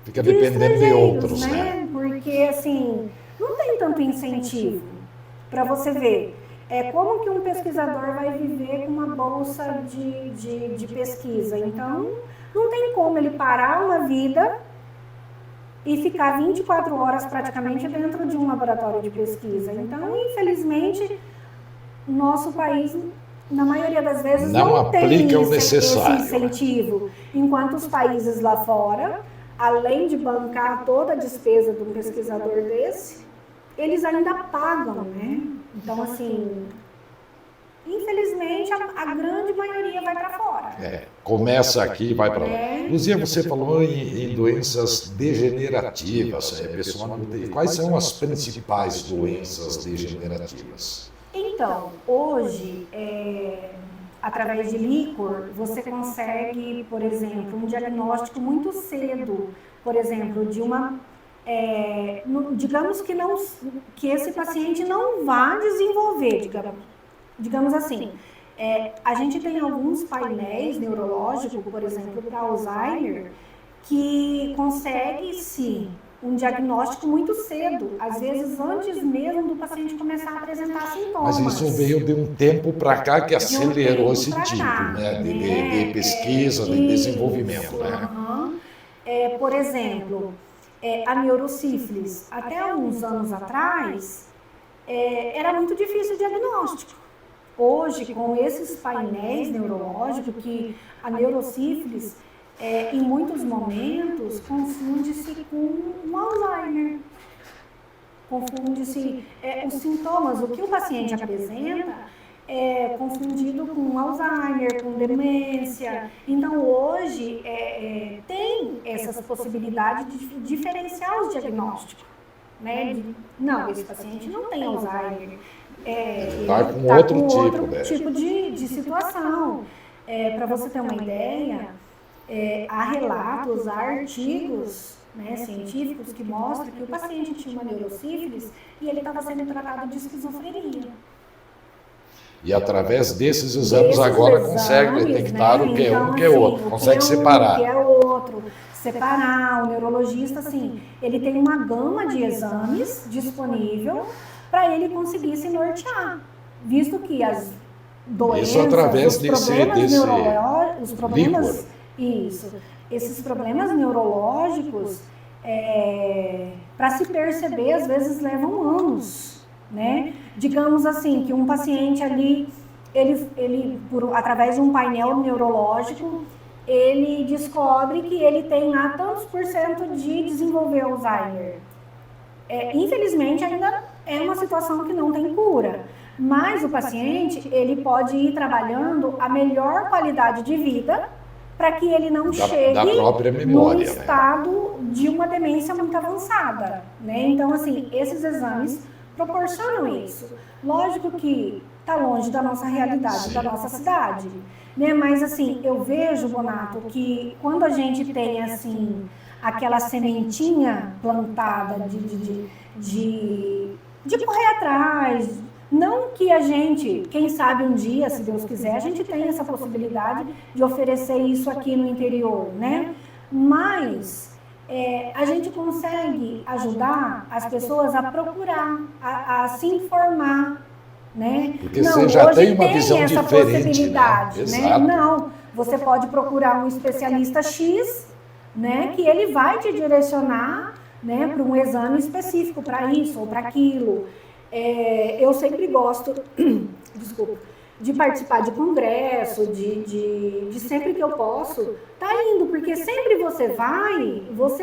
Fica de dependendo de estrangeiros, outros, né? Porque assim, não tem tanto incentivo para você ver. Como que um pesquisador vai viver com uma bolsa de pesquisa? Então, não tem como ele parar uma vida e ficar 24 horas praticamente dentro de um laboratório de pesquisa. Então, infelizmente, o nosso país, na maioria das vezes, não tem esse incentivo. Enquanto os países lá fora, além de bancar toda a despesa de um pesquisador desse, eles ainda pagam, né? Então, assim, infelizmente, a grande maioria vai para fora. Começa aqui e vai para lá. Inclusive, você falou em doenças degenerativas. Quais são as principais doenças degenerativas? Então, hoje, através de líquor, você consegue, por exemplo, um diagnóstico muito cedo, por exemplo, de uma... digamos que esse paciente não vá desenvolver, digamos assim. A gente tem alguns painéis neurológicos, por exemplo, para Alzheimer, que consegue-se um diagnóstico muito cedo, às vezes antes mesmo do paciente começar a apresentar sintomas. Mas isso veio de um tempo para cá que acelerou esse tipo, né, de pesquisa, de desenvolvimento, né? Por exemplo, a neurosífilis, até uns anos atrás, era muito difícil o diagnóstico. Hoje, com esses painéis neurológicos, que a neurosífilis, em muitos momentos, confunde-se com um Alzheimer. Confunde-se os sintomas, o que o paciente apresenta é confundido com Alzheimer, com demência. Então, hoje, tem essas possibilidades de diferenciar os diagnósticos. Né? Não, esse paciente não tem Alzheimer. Está com outro tipo de situação. Para você ter uma ideia, há relatos, há artigos, né, científicos que mostram que o paciente tinha uma neurosífilis e ele estava sendo tratado de esquizofrenia. E através desses exames agora consegue detectar, né, o que é um, o que é outro, consegue separar. O que é outro, separar. O neurologista, assim, ele tem uma gama de exames disponível para ele conseguir se nortear, visto que as doenças, isso através os problemas, esses problemas neurológicos, para se perceber, às vezes levam anos, né? Digamos assim, que um paciente ali, através de um painel neurológico, ele descobre que ele tem lá tantos % de desenvolver Alzheimer. Infelizmente, ainda é uma situação que não tem cura, mas o paciente, ele pode ir trabalhando a melhor qualidade de vida para que ele não chegue num estado de uma demência muito avançada, né? Então, assim, esses exames proporcionam isso. Lógico que está longe da nossa realidade, da nossa cidade, né? Mas, assim, eu vejo, Bonato, que quando a gente tem, assim, aquela sementinha plantada de correr atrás, não que a gente, quem sabe um dia, se Deus quiser, a gente tem essa possibilidade de oferecer isso aqui no interior, né? Mas a gente consegue ajudar as pessoas a procurar, a se informar, né? Porque não, você já tem uma visão essa diferente, possibilidade, né? Não, você pode procurar um especialista X, né? Que ele vai te direcionar, né, para um exame específico, para isso ou para aquilo. Eu sempre gosto, de participar de congresso, de sempre que eu posso, tá indo, porque sempre você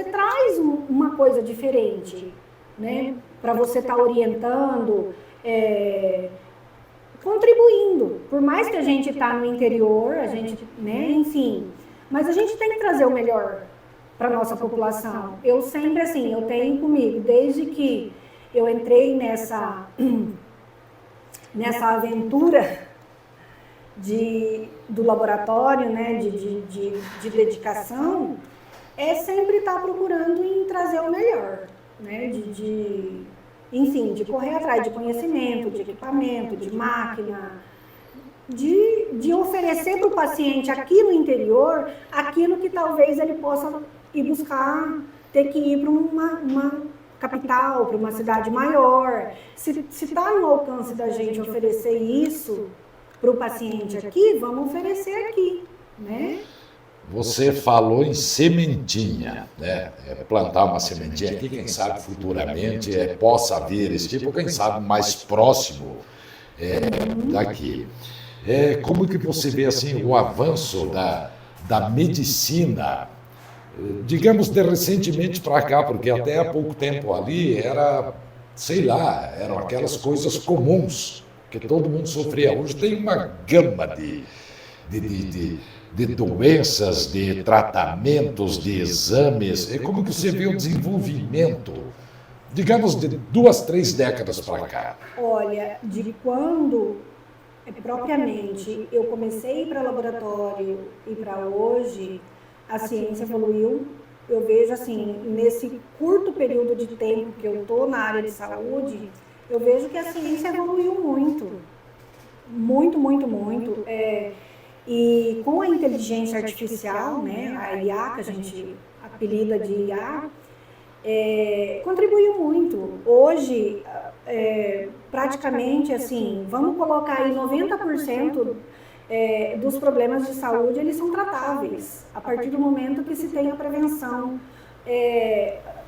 traz uma coisa diferente, né, para você estar orientando, contribuindo. Por mais que a gente está no interior, a gente, né, enfim, mas a gente tem que trazer o melhor para a nossa população. Eu sempre, assim, eu tenho comigo, desde que eu entrei nessa aventura do laboratório, né, de dedicação, sempre estar procurando em trazer o melhor, né, enfim, de correr atrás de conhecimento, de equipamento, de máquina, de oferecer para o paciente aqui no interior aquilo que talvez ele possa ir buscar, ter que ir para uma capital, para uma cidade maior. Se está no alcance da gente oferecer isso para o paciente aqui, vamos oferecer aqui, né? Você falou em sementinha, né? Plantar uma sementinha aqui, quem sabe futuramente possa vir esse tipo, quem sabe mais próximo daqui. Como que você vê assim o avanço da medicina, digamos de recentemente para cá, porque até há pouco tempo ali era, sei lá, eram aquelas coisas comuns que todo mundo sofria. Hoje tem uma gama de doenças, de tratamentos, de exames. E como que você vê o desenvolvimento, digamos, de 2, 3 décadas para cá? Olha, de quando propriamente eu comecei a ir para laboratório e para hoje, a ciência evoluiu. Eu vejo assim, nesse curto período de tempo que eu estou na área de saúde, eu vejo que a ciência evoluiu muito. Muito, muito, muito. E com a inteligência artificial, né, a IA, que a gente apelida de IA, contribuiu muito. Hoje, praticamente, assim, vamos colocar aí 90% dos problemas de saúde, eles são tratáveis, a partir do momento que se tem a prevenção.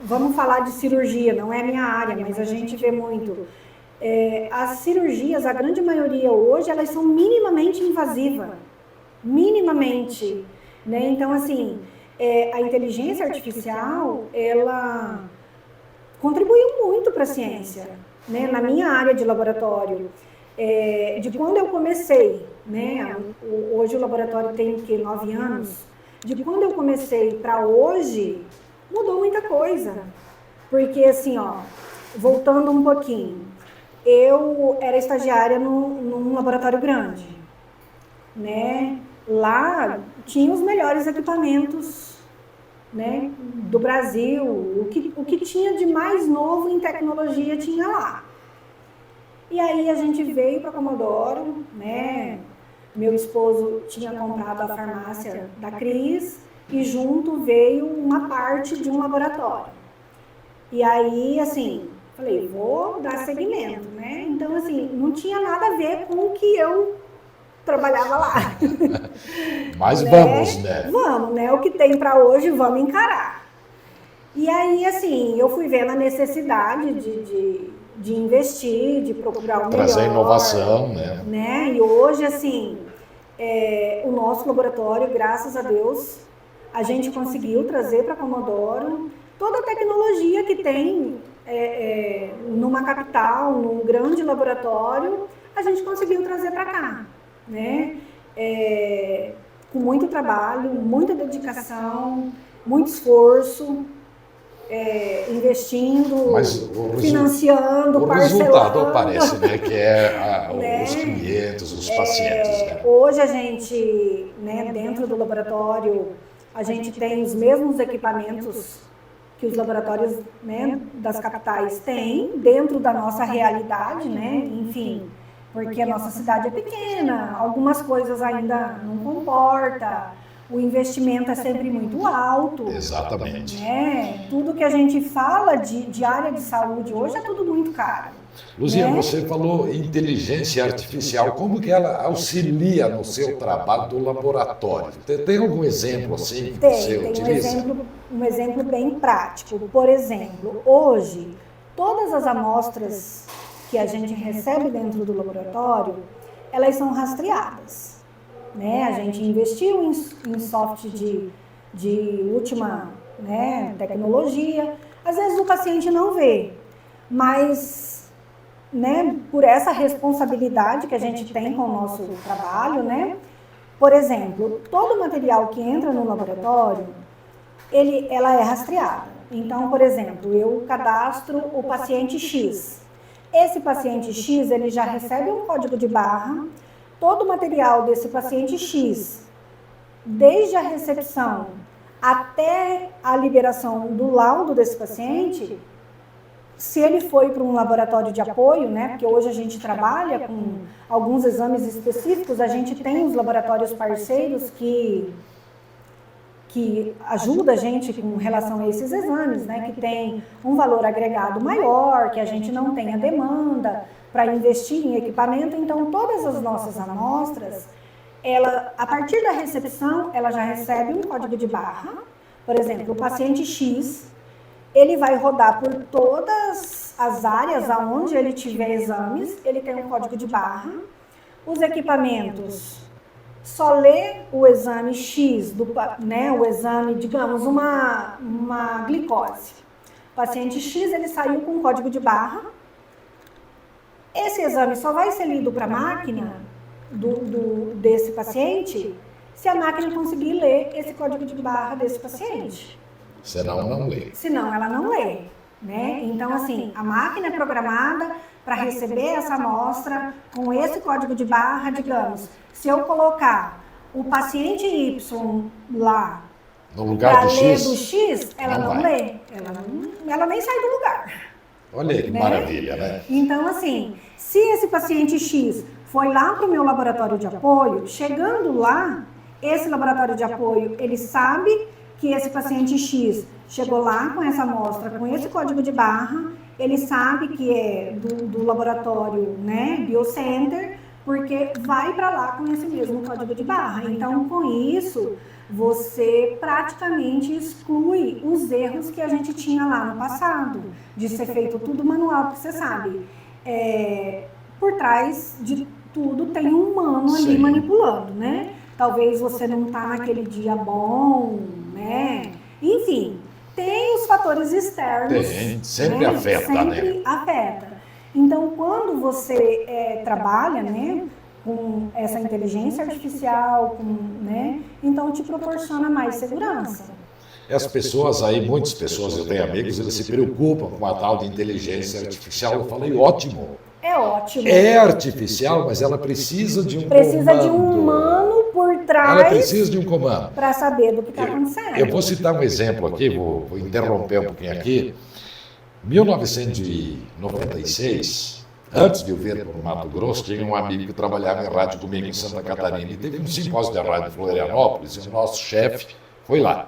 Vamos falar de cirurgia, não é minha área, mas a gente vê muito. As cirurgias, a grande maioria hoje, elas são minimamente invasivas. Minimamente, né? Então, assim, a inteligência artificial, ela contribuiu muito para a ciência, né? Na minha área de laboratório, de quando eu comecei, né? Hoje o laboratório tem o quê? 9 anos. De quando eu comecei para hoje, mudou muita coisa. Porque, assim, ó, voltando um pouquinho, eu era estagiária num laboratório grande, né? Lá tinha os melhores equipamentos, né, do Brasil, o que tinha de mais novo em tecnologia tinha lá. E aí a gente veio para Comodoro, né, meu esposo tinha comprado a farmácia da Cris e junto veio uma parte de um laboratório. E aí, assim, falei, vou dar seguimento, né? Então, assim, não tinha nada a ver com o que eu trabalhava lá. Mas vamos, né? Vamos, né? O que tem para hoje, vamos encarar. E aí, assim, eu fui vendo a necessidade de investir, de procurar o melhor. Trazer inovação, né? E hoje, assim, o nosso laboratório, graças a Deus, a gente conseguiu trazer para Comodoro toda a tecnologia que tem numa capital, num grande laboratório, a gente conseguiu trazer para cá. Né? Com muito trabalho, muita dedicação, muito esforço, investindo, financiando, o parcelando. O resultado aparece, né? Que né? Os clientes, os pacientes. Né? Hoje a gente, né, dentro do laboratório, a gente tem os mesmos equipamentos que os laboratórios, né, das capitais têm, dentro da nossa realidade, né? Enfim. Porque a nossa cidade é pequena, algumas coisas ainda não comporta, o investimento é sempre muito alto. Exatamente. Né? Tudo que a gente fala de área de saúde hoje é tudo muito caro. Luzia, né? Você falou inteligência artificial, como que ela auxilia no seu trabalho do laboratório? Tem algum exemplo assim que você utiliza? Tem um exemplo bem prático. Por exemplo, hoje, todas as amostras que a gente recebe dentro do laboratório, elas são rastreadas. Né? A gente investiu em software de última, né, tecnologia. Às vezes o paciente não vê, mas né, por essa responsabilidade que a gente tem com o nosso trabalho, né? Por exemplo, todo material que entra no laboratório, ela é rastreada. Então, por exemplo, eu cadastro o paciente X. Esse paciente X, ele já recebe um código de barra. Todo o material desse paciente X, desde a recepção até a liberação do laudo desse paciente, se ele foi para um laboratório de apoio, né, porque hoje a gente trabalha com alguns exames específicos, a gente tem os laboratórios parceiros que ajuda a gente com relação a esses exames, né, que tem um valor agregado maior, que a gente não tem a demanda para investir em equipamento. Então, todas as nossas amostras, a partir da recepção, ela já recebe um código de barra. Por exemplo, o paciente X, ele vai rodar por todas as áreas aonde ele tiver exames, ele tem um código de barra. Os equipamentos só lê o exame X, né, o exame, digamos, uma glicose. O paciente X, ele saiu com um código de barra. Esse exame só vai ser lido para a máquina desse paciente se a máquina conseguir ler esse código de barra desse paciente. Senão não lê. Senão ela não lê, né? Então, assim, a máquina é programada para receber essa amostra com esse código de barra, digamos. Se eu colocar o paciente Y lá no lugar do ler X, do X, ela não lê. Ela nem sai do lugar. Olha aí que maravilha, né? Então, assim, se esse paciente X foi lá para o meu laboratório de apoio, chegando lá, esse laboratório de apoio, ele sabe que esse paciente X chegou lá com essa amostra, com esse código de barra, ele sabe que é do laboratório, né, Biocenter, porque vai para lá com esse mesmo código de barra. Então, com isso, você praticamente exclui os erros que a gente tinha lá no passado, de ser feito tudo manual, porque você sabe, por trás de tudo tem um humano ali Sim. manipulando, né? Talvez você não está naquele dia bom, né? Enfim, tem os fatores externos. Tem, sempre né? afeta, sempre afeta. Então, quando você trabalha, né, com essa inteligência artificial, né, então te proporciona mais segurança. As pessoas aí, muitas pessoas, eu tenho amigos, eles se preocupam com a tal de inteligência artificial. Eu falei, ótimo. É ótimo. É artificial, mas ela precisa de um comando. Precisa de um humano por trás. Ela precisa de um comando. Para saber do que está acontecendo. Eu vou citar um exemplo aqui, vou interromper um pouquinho aqui. 1996, antes de eu vir para o Mato Grosso, tinha um amigo que trabalhava em rádio comigo em Santa Catarina. E teve um simpósio de rádio em Florianópolis e o nosso chefe foi lá.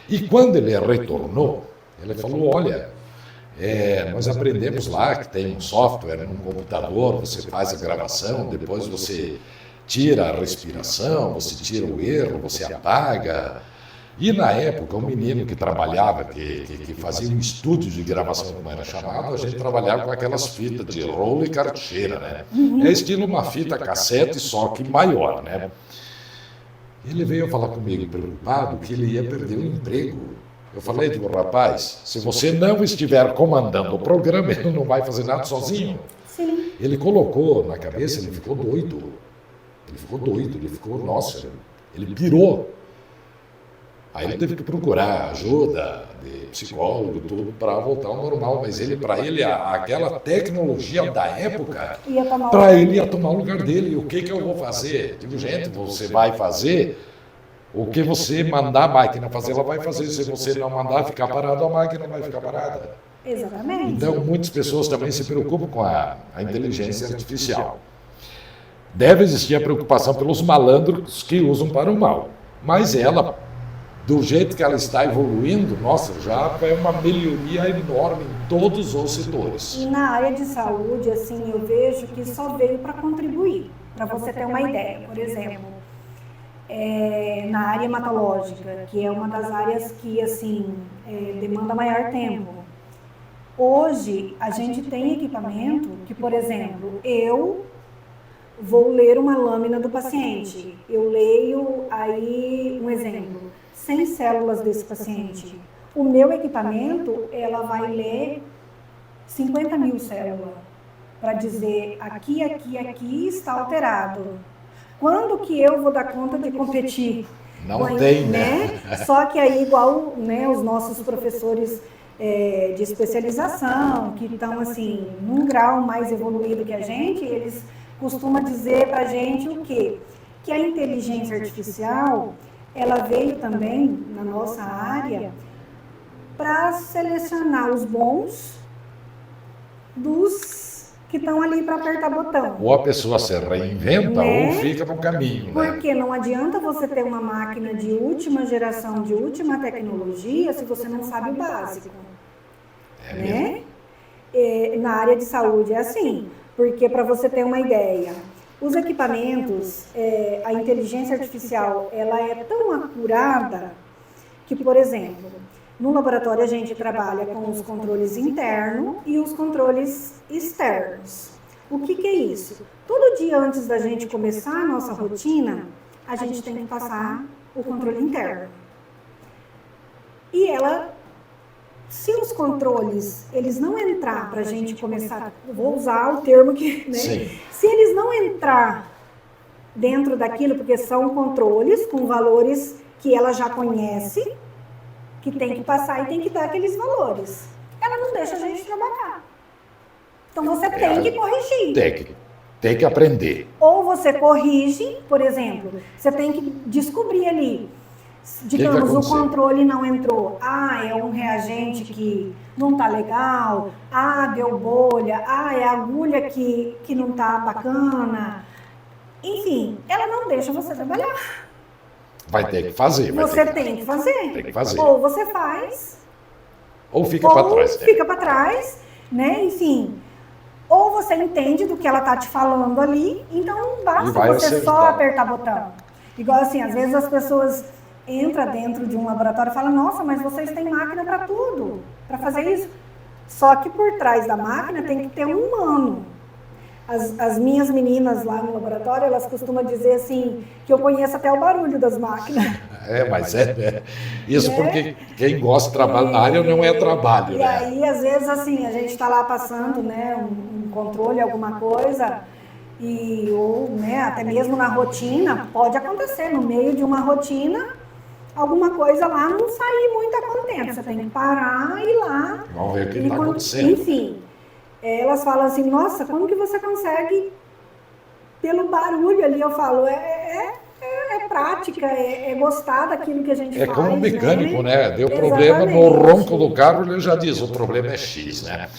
E quando ele retornou, ele falou, olha, nós aprendemos lá que tem um software num computador, você faz a gravação, depois você tira a respiração, você tira o erro, você apaga. E na época, um menino que trabalhava, que fazia um estúdio de gravação, como era chamado, a gente trabalhava com aquelas fitas de rolo e cartucheira, né? É estilo uma fita cassete, só que maior, né? Ele veio falar comigo preocupado que ele ia perder o emprego. Eu falei, rapaz, se você não estiver comandando o programa, ele não vai fazer nada sozinho. Sim. Ele colocou na cabeça, ele ficou doido. Nossa, ele pirou. Aí ele teve que procurar ajuda de psicólogo, tudo, para voltar ao normal. Mas para ele, aquela tecnologia da época, para ele ia tomar o lugar dele. E o que eu vou fazer? Digo, gente, você vai fazer o que você mandar a máquina fazer, ela vai fazer. Se você não mandar ficar parado, a máquina vai ficar parada. Exatamente. Então, muitas pessoas também se preocupam com a inteligência artificial. Deve existir a preocupação pelos malandros que usam para o mal. Mas ela, do jeito que ela está evoluindo, nossa, já é uma melhoria enorme em todos os setores. E na área de saúde, assim, eu vejo que só veio para contribuir. Para você ter uma ideia, por exemplo, na área hematológica, que é uma das áreas que, assim, demanda maior tempo. Hoje, a gente tem equipamento que, por exemplo, eu vou ler uma lâmina do paciente. Eu leio aí, um exemplo, 100 células desse paciente. O meu equipamento, ela vai ler 50 mil células. para dizer aqui, aqui, aqui está alterado. Quando que eu vou dar conta de competir? Não tem, né? Só que aí, igual, né, os nossos professores de especialização, que estão, assim, num grau mais evoluído que a gente, eles costumam dizer para a gente o quê? Que a inteligência artificial, ela veio também, na nossa área, para selecionar os bons dos que estão ali para apertar botão. Ou a pessoa se reinventa, né? ou fica no caminho, né? Porque não adianta você ter uma máquina de última geração, de última tecnologia, se você não sabe o básico. Né? Na área de saúde é assim, porque para você ter uma ideia, os equipamentos, a inteligência artificial, ela é tão acurada que, por exemplo, no laboratório a gente trabalha com os controles internos e os controles externos. O que é isso? Todo dia antes da gente começar a nossa rotina, a gente tem que passar o controle interno. E se os controles, eles não entrar para a gente começar, vou usar o termo que, né? Se eles não entrar dentro daquilo, porque são controles com valores que ela já conhece, que tem que passar e tem que dar aqueles valores. Ela não deixa a gente trabalhar. Então você tem que corrigir. Tem que aprender. Ou você corrige, por exemplo, você tem que descobrir ali, digamos, o controle não entrou. É um reagente que não está legal. Deu bolha. É a agulha que não está bacana. Enfim, ela não deixa você trabalhar. Vai ter que fazer. Você tem que fazer. Tem que fazer. Ou você faz. Ou fica para trás. Fica para trás, né? Enfim. Ou você entende do que ela está te falando ali, então não basta você só apertar botão. Igual assim, às vezes as pessoas entram dentro de um laboratório e falam, nossa, mas vocês têm máquina para tudo, para fazer isso. Só que por trás da máquina tem que ter um humano. As minhas meninas lá no laboratório, elas costumam dizer assim, que eu conheço até o barulho das máquinas. Mas isso porque quem gosta de trabalho na área não é trabalho, né? E aí, às vezes, assim, a gente está lá passando, né, um controle, alguma coisa, ou, né, até mesmo na rotina, pode acontecer, no meio de uma rotina, alguma coisa lá não sair muito a contento. Você tem que parar e ir lá. Vamos ver o que está acontecendo. Enfim. Elas falam assim, nossa, como que você consegue, pelo barulho ali, eu falo, é prática, é gostar daquilo que a gente faz. É como um mecânico, né? Deu problema no ronco do carro, ele já diz, o problema é X, né?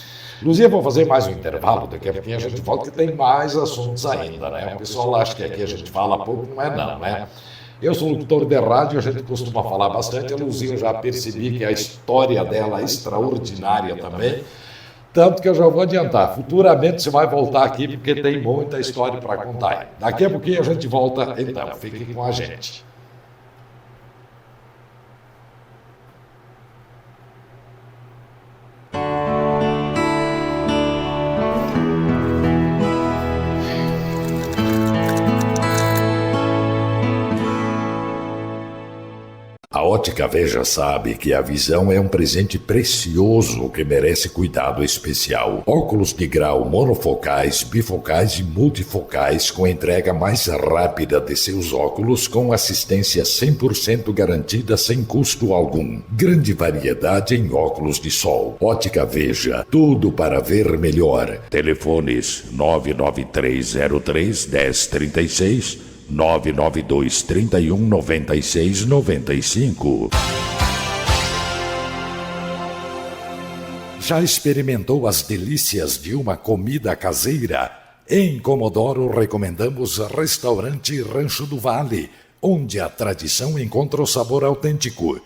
Luzia, vou fazer mais um intervalo, daqui a pouquinho a gente volta que tem mais assuntos ainda, né? O pessoal acha que aqui a gente fala pouco, não é não, né? Eu sou locutor de rádio, a gente costuma falar bastante, a Luzia eu já percebi que a história dela é extraordinária também. Tanto que eu já vou adiantar, futuramente você vai voltar aqui porque tem muita história para contar. Daqui a pouquinho a gente volta, então fiquem com a gente. A Ótica Veja sabe que a visão é um presente precioso que merece cuidado especial. Óculos de grau monofocais, bifocais e multifocais com entrega mais rápida de seus óculos com assistência 100% garantida sem custo algum. Grande variedade em óculos de sol. Ótica Veja, tudo para ver melhor. Telefones 99303-1036 992-31-96-95. Já experimentou as delícias de uma comida caseira? Em Comodoro recomendamos Restaurante Rancho do Vale, onde a tradição encontra o sabor autêntico.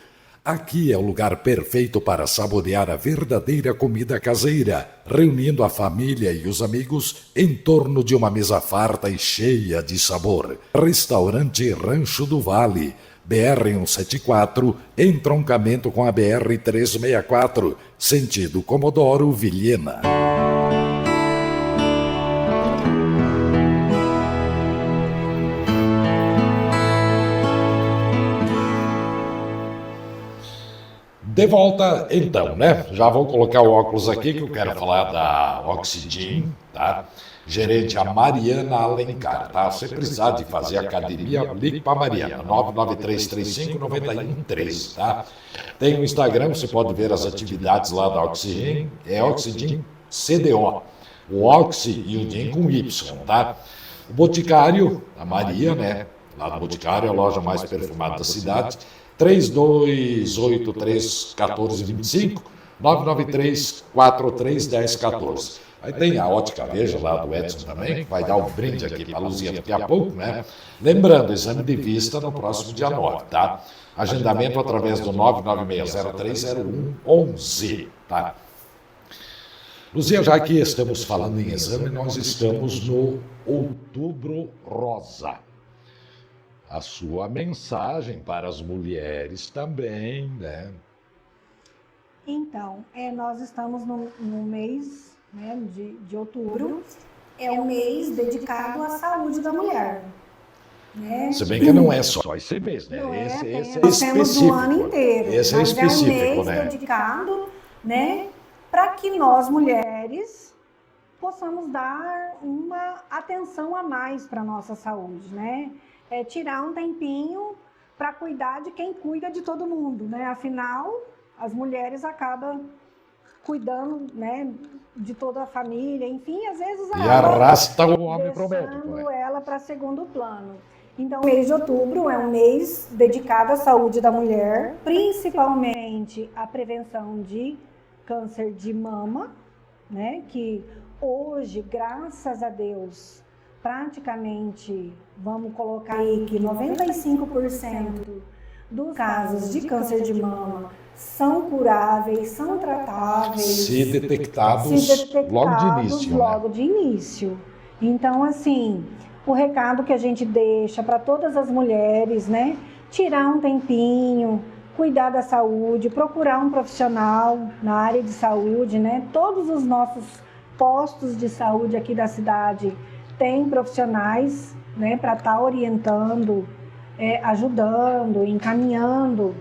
Aqui é o lugar perfeito para saborear a verdadeira comida caseira, reunindo a família e os amigos em torno de uma mesa farta e cheia de sabor. Restaurante Rancho do Vale, BR-174, entroncamento com a BR-364, sentido Comodoro, Vilhena. De volta, então, né? Já vou colocar o óculos aqui, que eu quero falar da Oxygen, tá? Gerente a Mariana Alencar, tá? Se precisar de fazer academia, ligue para a Mariana, 99335-9113, tá? Tem o Instagram, você pode ver as atividades lá da Oxygen, é Oxygen CDO, o Oxy e o Gen com Y, tá? O Boticário, a Maria, né? Lá no Boticário, a loja mais perfumada da cidade, 3283-1425, 993-43-1014. Aí tem a Ótica Veja lá do Edson também, que vai dar um brinde aqui para a Luzia daqui a pouco, né? Lembrando, exame de vista no próximo dia 9, tá? Agendamento através do 996030111, tá? Luzia, já que estamos falando em exame, nós estamos no Outubro Rosa. A sua mensagem para as mulheres também, né? Então, nós estamos no mês, né, de outubro, é um mês dedicado à saúde da mulher. Né? Se bem que não é só esse mês, né? Não Esse é nós temos o ano específico. inteiro. Esse é mas específico, é um mês né? dedicado, né, para que nós, mulheres, possamos dar uma atenção a mais para a nossa saúde, né? Tirar um tempinho para cuidar de quem cuida de todo mundo, né? Afinal, as mulheres acabam cuidando, né, de toda a família, enfim, às vezes E arrasta o homem pro médico. deixando ela para segundo plano. Então, o mês de outubro é um mês dedicado à saúde da mulher, principalmente à prevenção de câncer de mama, né, que hoje, graças a Deus, praticamente, vamos colocar aí que 95% dos casos de câncer de mama são curáveis, são tratáveis. Se detectados logo de início. Logo de início. Então, assim, o recado que a gente deixa para todas as mulheres, né? Tirar um tempinho, cuidar da saúde, procurar um profissional na área de saúde, né? Todos os nossos postos de saúde aqui da cidade têm profissionais, né, para estar orientando, ajudando, encaminhando,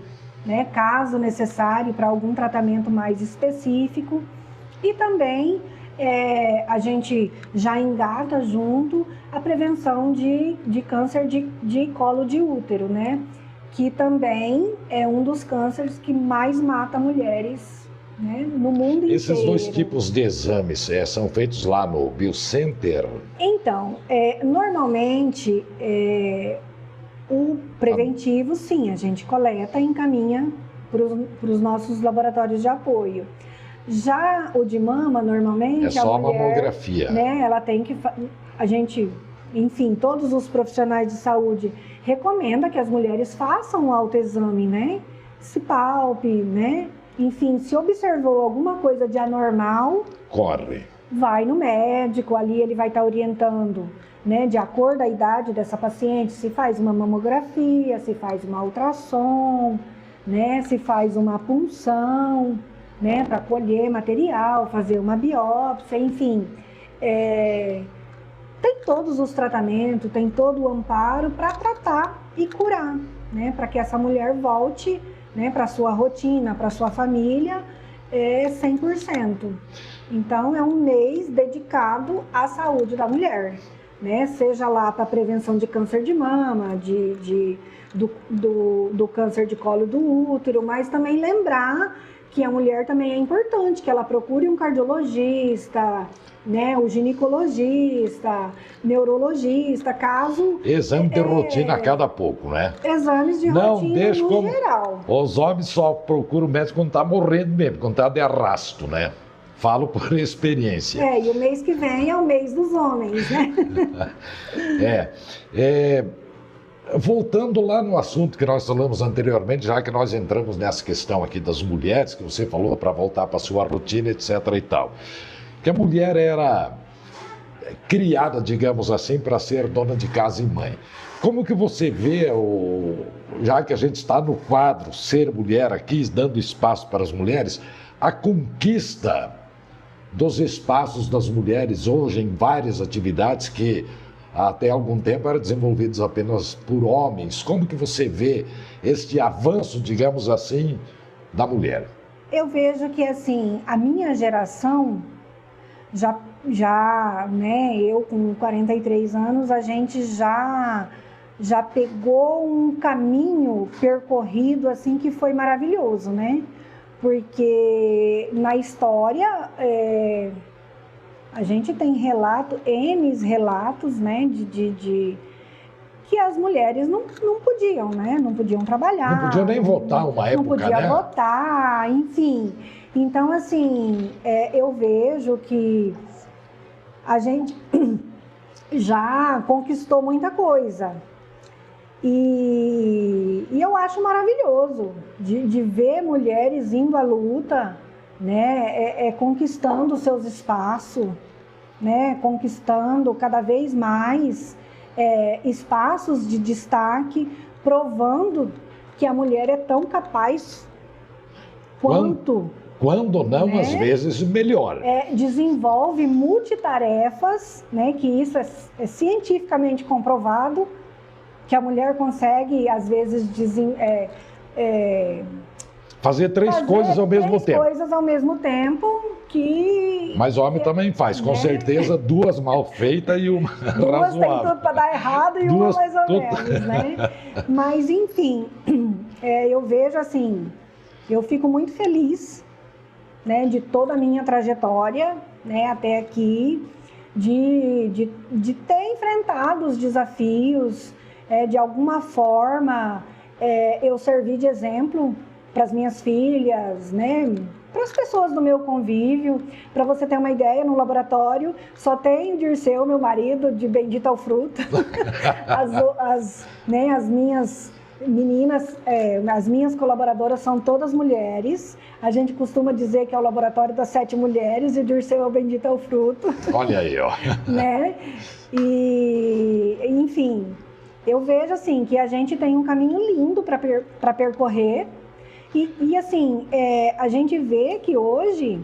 né, caso necessário, para algum tratamento mais específico. E também a gente já engata junto a prevenção de câncer de colo de útero, né, que também é um dos cânceres que mais mata mulheres, né, no mundo inteiro. Esses dois tipos de exames são feitos lá no Biocenter? Então, normalmente, o preventivo, sim, a gente coleta e encaminha para os nossos laboratórios de apoio. Já o de mama, normalmente, é só a mulher, mamografia, né, ela tem que... A gente, enfim, todos os profissionais de saúde recomendam que as mulheres façam o autoexame, né? Se palpe, né? Enfim, se observou alguma coisa de anormal, corre. Vai no médico, ali ele vai estar orientando, né, de acordo com a idade dessa paciente, se faz uma mamografia, se faz uma ultrassom, né, se faz uma punção, né, para colher material, fazer uma biópsia, enfim. Tem todos os tratamentos, tem todo o amparo para tratar e curar, né, para que essa mulher volte, né, para a sua rotina, para a sua família, 100%. Então, é um mês dedicado à saúde da mulher, né? Seja lá para prevenção de câncer de mama, do câncer de colo do útero, mas também lembrar que a mulher também é importante, que ela procure um cardiologista, né, o ginecologista, neurologista, caso... Exame de rotina a cada pouco, né? Exames de rotina no geral. Os homens só procuram o médico quando está morrendo mesmo, quando está de arrasto, né? Falo por experiência. E o mês que vem é o mês dos homens, né? Voltando lá no assunto que nós falamos anteriormente, já que nós entramos nessa questão aqui das mulheres, que você falou para voltar para a sua rotina, etc. e tal. Que a mulher era criada, digamos assim, para ser dona de casa e mãe. Como que você vê, já que a gente está no quadro Ser Mulher aqui, dando espaço para as mulheres, a conquista dos espaços das mulheres hoje em várias atividades que até algum tempo eram desenvolvidas apenas por homens. Como que você vê este avanço, digamos assim, da mulher? Eu vejo que, assim, a minha geração, né, eu com 43 anos, a gente já pegou um caminho percorrido, assim, que foi maravilhoso, né? Porque na história, a gente tem N relatos, né, de que as mulheres não podiam, né? Não podiam trabalhar. Não podiam nem votar uma época, não podia né? votar, enfim. Então, assim, eu vejo que a gente já conquistou muita coisa. E eu acho maravilhoso de ver mulheres indo à luta, né? Conquistando seus espaços, né? Conquistando cada vez mais espaços de destaque, provando que a mulher é tão capaz quanto... Quando não, né? Às vezes melhor. Desenvolve multitarefas, né? Que isso é cientificamente comprovado, que a mulher consegue, às vezes, fazer três coisas ao mesmo tempo. Três coisas ao mesmo tempo que... Mas o homem também faz, com certeza, duas mal feitas e uma duas razoável. Duas tem tudo para dar errado e uma mais ou menos, né? Mas, enfim, eu vejo assim, eu fico muito feliz, né, de toda a minha trajetória, né, até aqui, de ter enfrentado os desafios, de alguma forma, eu servi de exemplo para as minhas filhas, né, para as pessoas do meu convívio. Para você ter uma ideia, no laboratório só tem o Dirceu, meu marido, de Bendito ao Fruto. As minhas meninas, as minhas colaboradoras são todas mulheres. A gente costuma dizer que é o laboratório das 7 mulheres e o Dirceu é o Bendito ao Fruto. Olha aí, ó. Né? E, enfim, eu vejo assim que a gente tem um caminho lindo para percorrer. E assim, a gente vê que hoje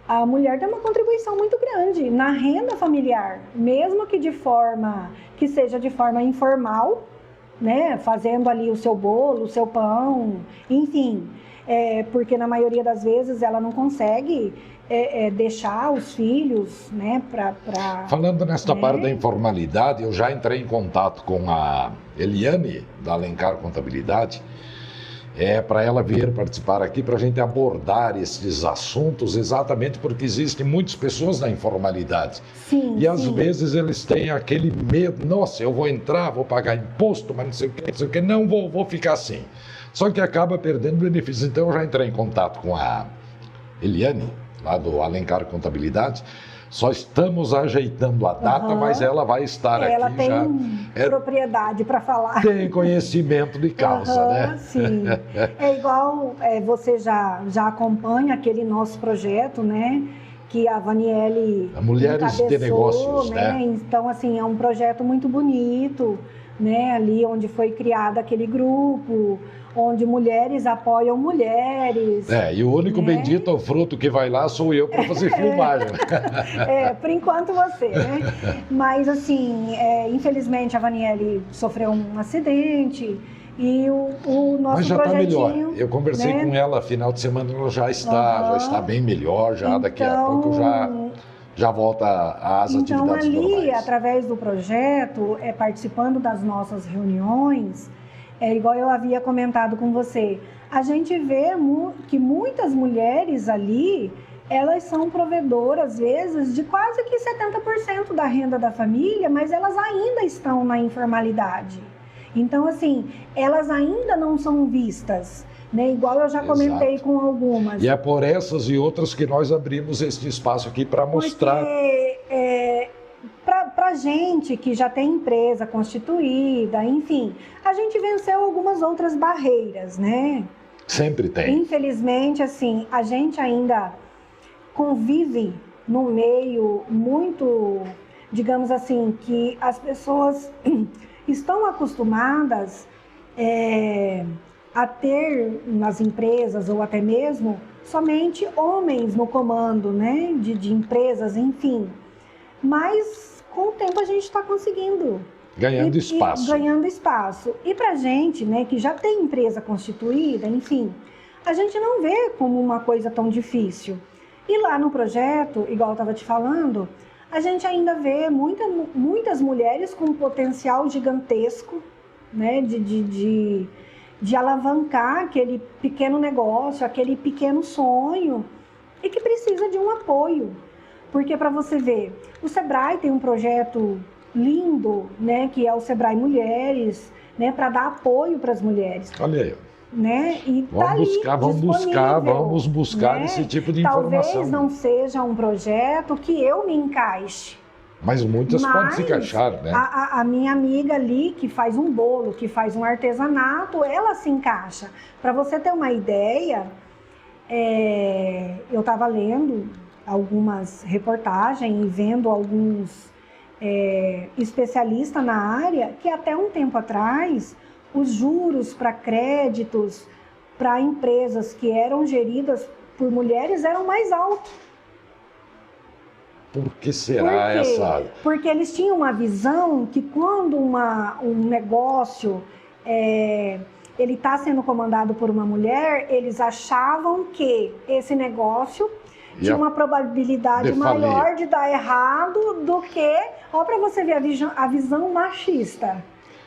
a mulher tem uma contribuição muito grande na renda familiar, mesmo que seja de forma informal, né? Fazendo ali o seu bolo, o seu pão, enfim, porque na maioria das vezes ela não consegue deixar os filhos, né? Falando nesta né? parte da informalidade, eu já entrei em contato com a Eliane, da Alencar Contabilidade, para ela vir participar aqui, para a gente abordar esses assuntos, exatamente porque existem muitas pessoas na informalidade. Sim, e às vezes eles têm aquele medo, nossa, eu vou entrar, vou pagar imposto, mas não sei o que, não vou ficar assim. Só que acaba perdendo benefícios. Então eu já entrei em contato com a Eliane, lá do Alencar Contabilidade. Só estamos ajeitando a data, mas ela vai estar ela aqui tem já. Propriedade para falar. Tem conhecimento de causa, né? Sim. É igual, você já acompanha aquele nosso projeto, né? Que a Vaniele Mulheres de Negócios, né? Então, assim, é um projeto muito bonito, né? Ali onde foi criado aquele grupo, onde mulheres apoiam mulheres. E o único Bendito ao Fruto que vai lá sou eu para fazer filmagem. Por enquanto você, né? Mas, assim, infelizmente a Vaniele sofreu um acidente e o nosso Mas já está melhor. Eu conversei, né? com ela final de semana, ela já está bem melhor, já então, daqui a pouco já volta às atividades ali, normais. Através do projeto, participando das nossas reuniões, igual eu havia comentado com você, a gente vê que muitas mulheres ali, elas são provedoras, às vezes, de quase que 70% da renda da família, mas elas ainda estão na informalidade. Então, assim, elas ainda não são vistas, né? Igual eu já comentei com algumas. E é por essas e outras que nós abrimos este espaço aqui para mostrar. Para gente que já tem empresa constituída, enfim, a gente venceu algumas outras barreiras, né? Sempre tem. Infelizmente, assim, a gente ainda convive num meio muito, digamos assim, que as pessoas estão acostumadas a ter nas empresas ou até mesmo somente homens no comando, né? De empresas, enfim. Mas com o tempo a gente está conseguindo. Ganhando espaço. Ganhando espaço. E para a gente, né, que já tem empresa constituída, enfim, a gente não vê como uma coisa tão difícil. E lá no projeto, igual eu estava te falando, a gente ainda vê muitas mulheres com um potencial gigantesco, né, de alavancar aquele pequeno negócio, aquele pequeno sonho, e que precisa de um apoio. Porque, para você ver, o Sebrae tem um projeto lindo, né, que é o Sebrae Mulheres, né, para dar apoio para as mulheres. Olha aí. Né? E Vamos buscar né? esse tipo de informação. Talvez não seja um projeto que eu me encaixe. Mas muitas podem se encaixar, né? A minha amiga ali, que faz um bolo, que faz um artesanato, ela se encaixa. Para você ter uma ideia, eu estava lendo algumas reportagens e vendo alguns especialistas na área que até um tempo atrás os juros para créditos para empresas que eram geridas por mulheres eram mais altos. Por que será essa? Porque eles tinham uma visão que quando um negócio ele está sendo comandado por uma mulher, eles achavam que esse negócio tinha uma probabilidade maior de dar errado do que... Olha para você ver a visão machista.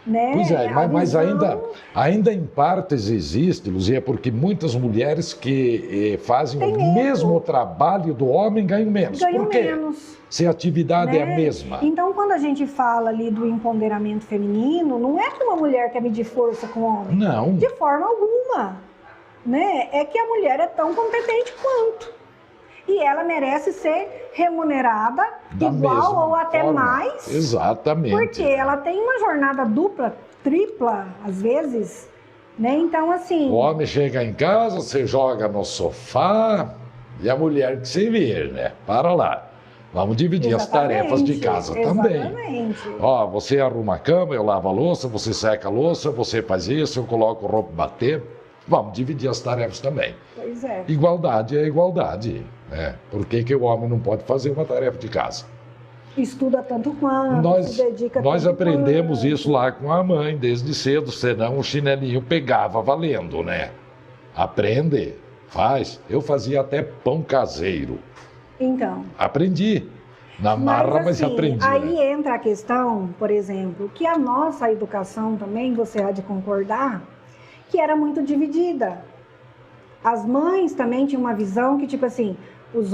Né? Pois é, mas ainda em partes existe, Luzia, porque muitas mulheres que fazem o mesmo trabalho do homem ganham menos. Por quê? Menos. Se a atividade né? é a mesma. Então, quando a gente fala ali do empoderamento feminino, não é que uma mulher quer medir força com o homem. Não. De forma alguma. Né? É que a mulher é tão competente quanto. E ela merece ser remunerada igual ou até mais. Exatamente. Porque ela tem uma jornada dupla, tripla, às vezes, né? Então, assim... O homem chega em casa, você joga no sofá e a mulher que se vira, né? Para lá. Vamos dividir as tarefas de casa também. Exatamente. Ó, você arruma a cama, eu lavo a louça, você seca a louça, você faz isso, eu coloco roupa para bater. Vamos dividir as tarefas também. Pois é. Igualdade é igualdade. Né? Por que o homem não pode fazer uma tarefa de casa? Estuda tanto quanto, se dedica nós tanto aprendemos quanto. isso lá com a mãe desde cedo, senão o chinelinho pegava valendo, né? Aprende, faz. Eu fazia até pão caseiro. Então. Aprendi. Na marra, mas aprendi. Aí né? entra a questão, por exemplo, que a nossa educação também, você há de concordar, que era muito dividida. As mães também tinham uma visão que, tipo assim, os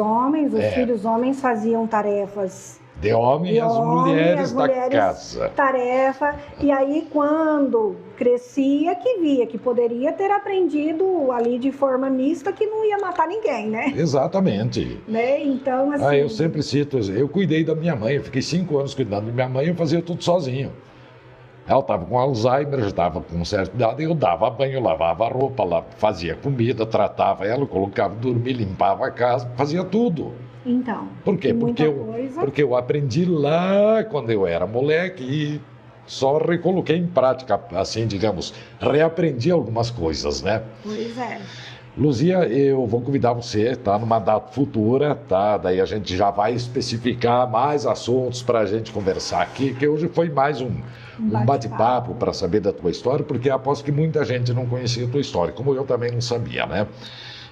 filhos homens faziam tarefas de homem e as mulheres da casa. Tarefa. E aí, quando crescia, que via que poderia ter aprendido ali de forma mista que não ia matar ninguém, né? Exatamente. Né? Então, assim... eu sempre cito, eu cuidei da minha mãe, eu fiquei 5 anos cuidando da minha mãe, eu fazia tudo sozinho. Ela estava com Alzheimer, já estava com certa idade, eu dava banho, lavava a roupa, fazia comida, tratava ela, colocava dormir, limpava a casa, fazia tudo. Então, por quê? Porque eu aprendi lá quando eu era moleque e só recoloquei em prática, assim, digamos, reaprendi algumas coisas, né? Pois é. Luzia, eu vou convidar você, tá? Numa data futura, tá? Daí a gente já vai especificar mais assuntos para a gente conversar aqui, que hoje foi mais um bate-papo para saber da tua história, porque aposto que muita gente não conhecia a tua história, como eu também não sabia, né?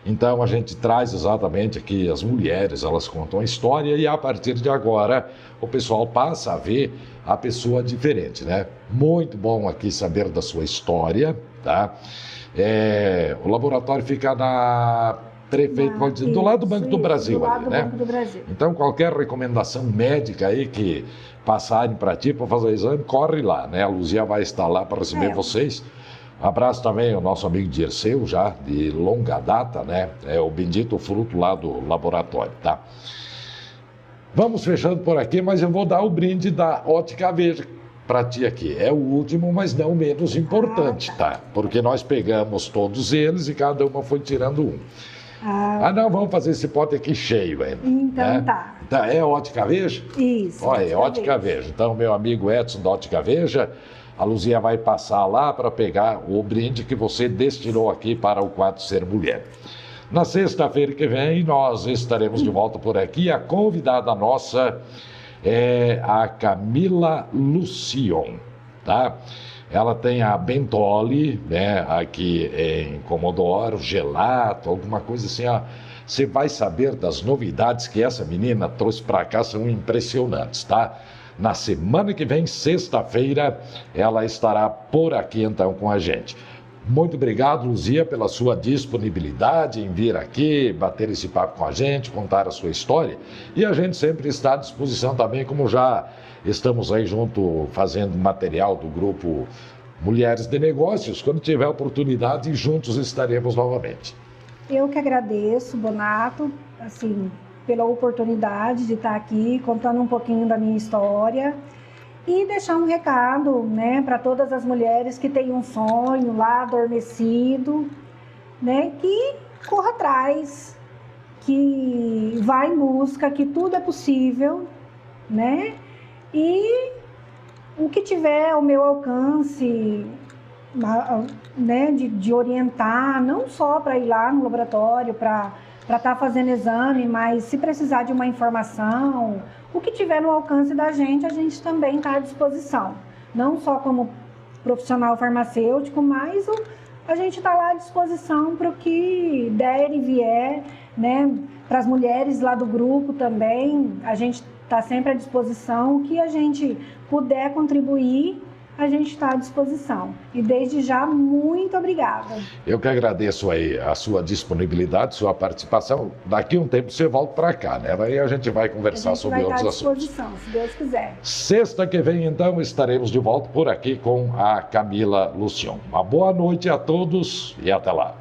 Então a gente traz exatamente aqui as mulheres, elas contam a história e a partir de agora o pessoal passa a ver a pessoa diferente, né? Muito bom aqui saber da sua história, tá? O laboratório fica na prefeito, do lado do Banco do Brasil, do lado ali, né? Banco do Brasil. Então qualquer recomendação médica aí que passarem para ti para fazer o exame, corre lá, né? A Luzia vai estar lá para receber vocês. Abraço também ao nosso amigo Dirceu, já de longa data, né? É o bendito fruto lá do laboratório, tá? Vamos fechando por aqui, mas eu vou dar o brinde da Ótica Veja para ti aqui. É o último, mas não menos importante, tá? Porque nós pegamos todos eles e cada uma foi tirando um. Não, vamos fazer esse pote aqui cheio ainda. Então tá. É Ótica Veja? Isso. Olha, é Ótica Veja. Então, meu amigo Edson da Ótica Veja, a Luzia vai passar lá para pegar o brinde que você destinou aqui para o quadro Ser Mulher. Na sexta-feira que vem, nós estaremos de volta por aqui. A convidada nossa é a Camila Lucion, tá? Ela tem a Bentoli, né, aqui em Comodoro, gelato, alguma coisa assim, ó. Você vai saber das novidades que essa menina trouxe para cá, são impressionantes, tá? Na semana que vem, sexta-feira, ela estará por aqui então com a gente. Muito obrigado, Luzia, pela sua disponibilidade em vir aqui, bater esse papo com a gente, contar a sua história. E a gente sempre está à disposição também, como já estamos aí junto fazendo material do grupo Mulheres de Negócios. Quando tiver oportunidade, juntos estaremos novamente. Eu que agradeço, Bonato, assim, pela oportunidade de estar aqui contando um pouquinho da minha história e deixar um recado, né, para todas as mulheres que têm um sonho lá adormecido, né, que corra atrás, que vá em busca, que tudo é possível, né, e o que tiver ao meu alcance, né, de orientar, não só para ir lá no laboratório, para estar fazendo exame, mas se precisar de uma informação, o que tiver no alcance da gente, a gente também está à disposição. Não só como profissional farmacêutico, mas a gente está lá à disposição para o que der e vier, né? Para as mulheres lá do grupo também, a gente está sempre à disposição. O que a gente puder contribuir, a gente está à disposição. E desde já, muito obrigada. Eu que agradeço aí a sua disponibilidade, sua participação. Daqui a um tempo você volta para cá, né? Daí a gente vai conversar sobre outros assuntos. A gente vai estar à disposição, se Deus quiser. Sexta que vem, então, estaremos de volta por aqui com a Camila Lucion. Uma boa noite a todos e até lá.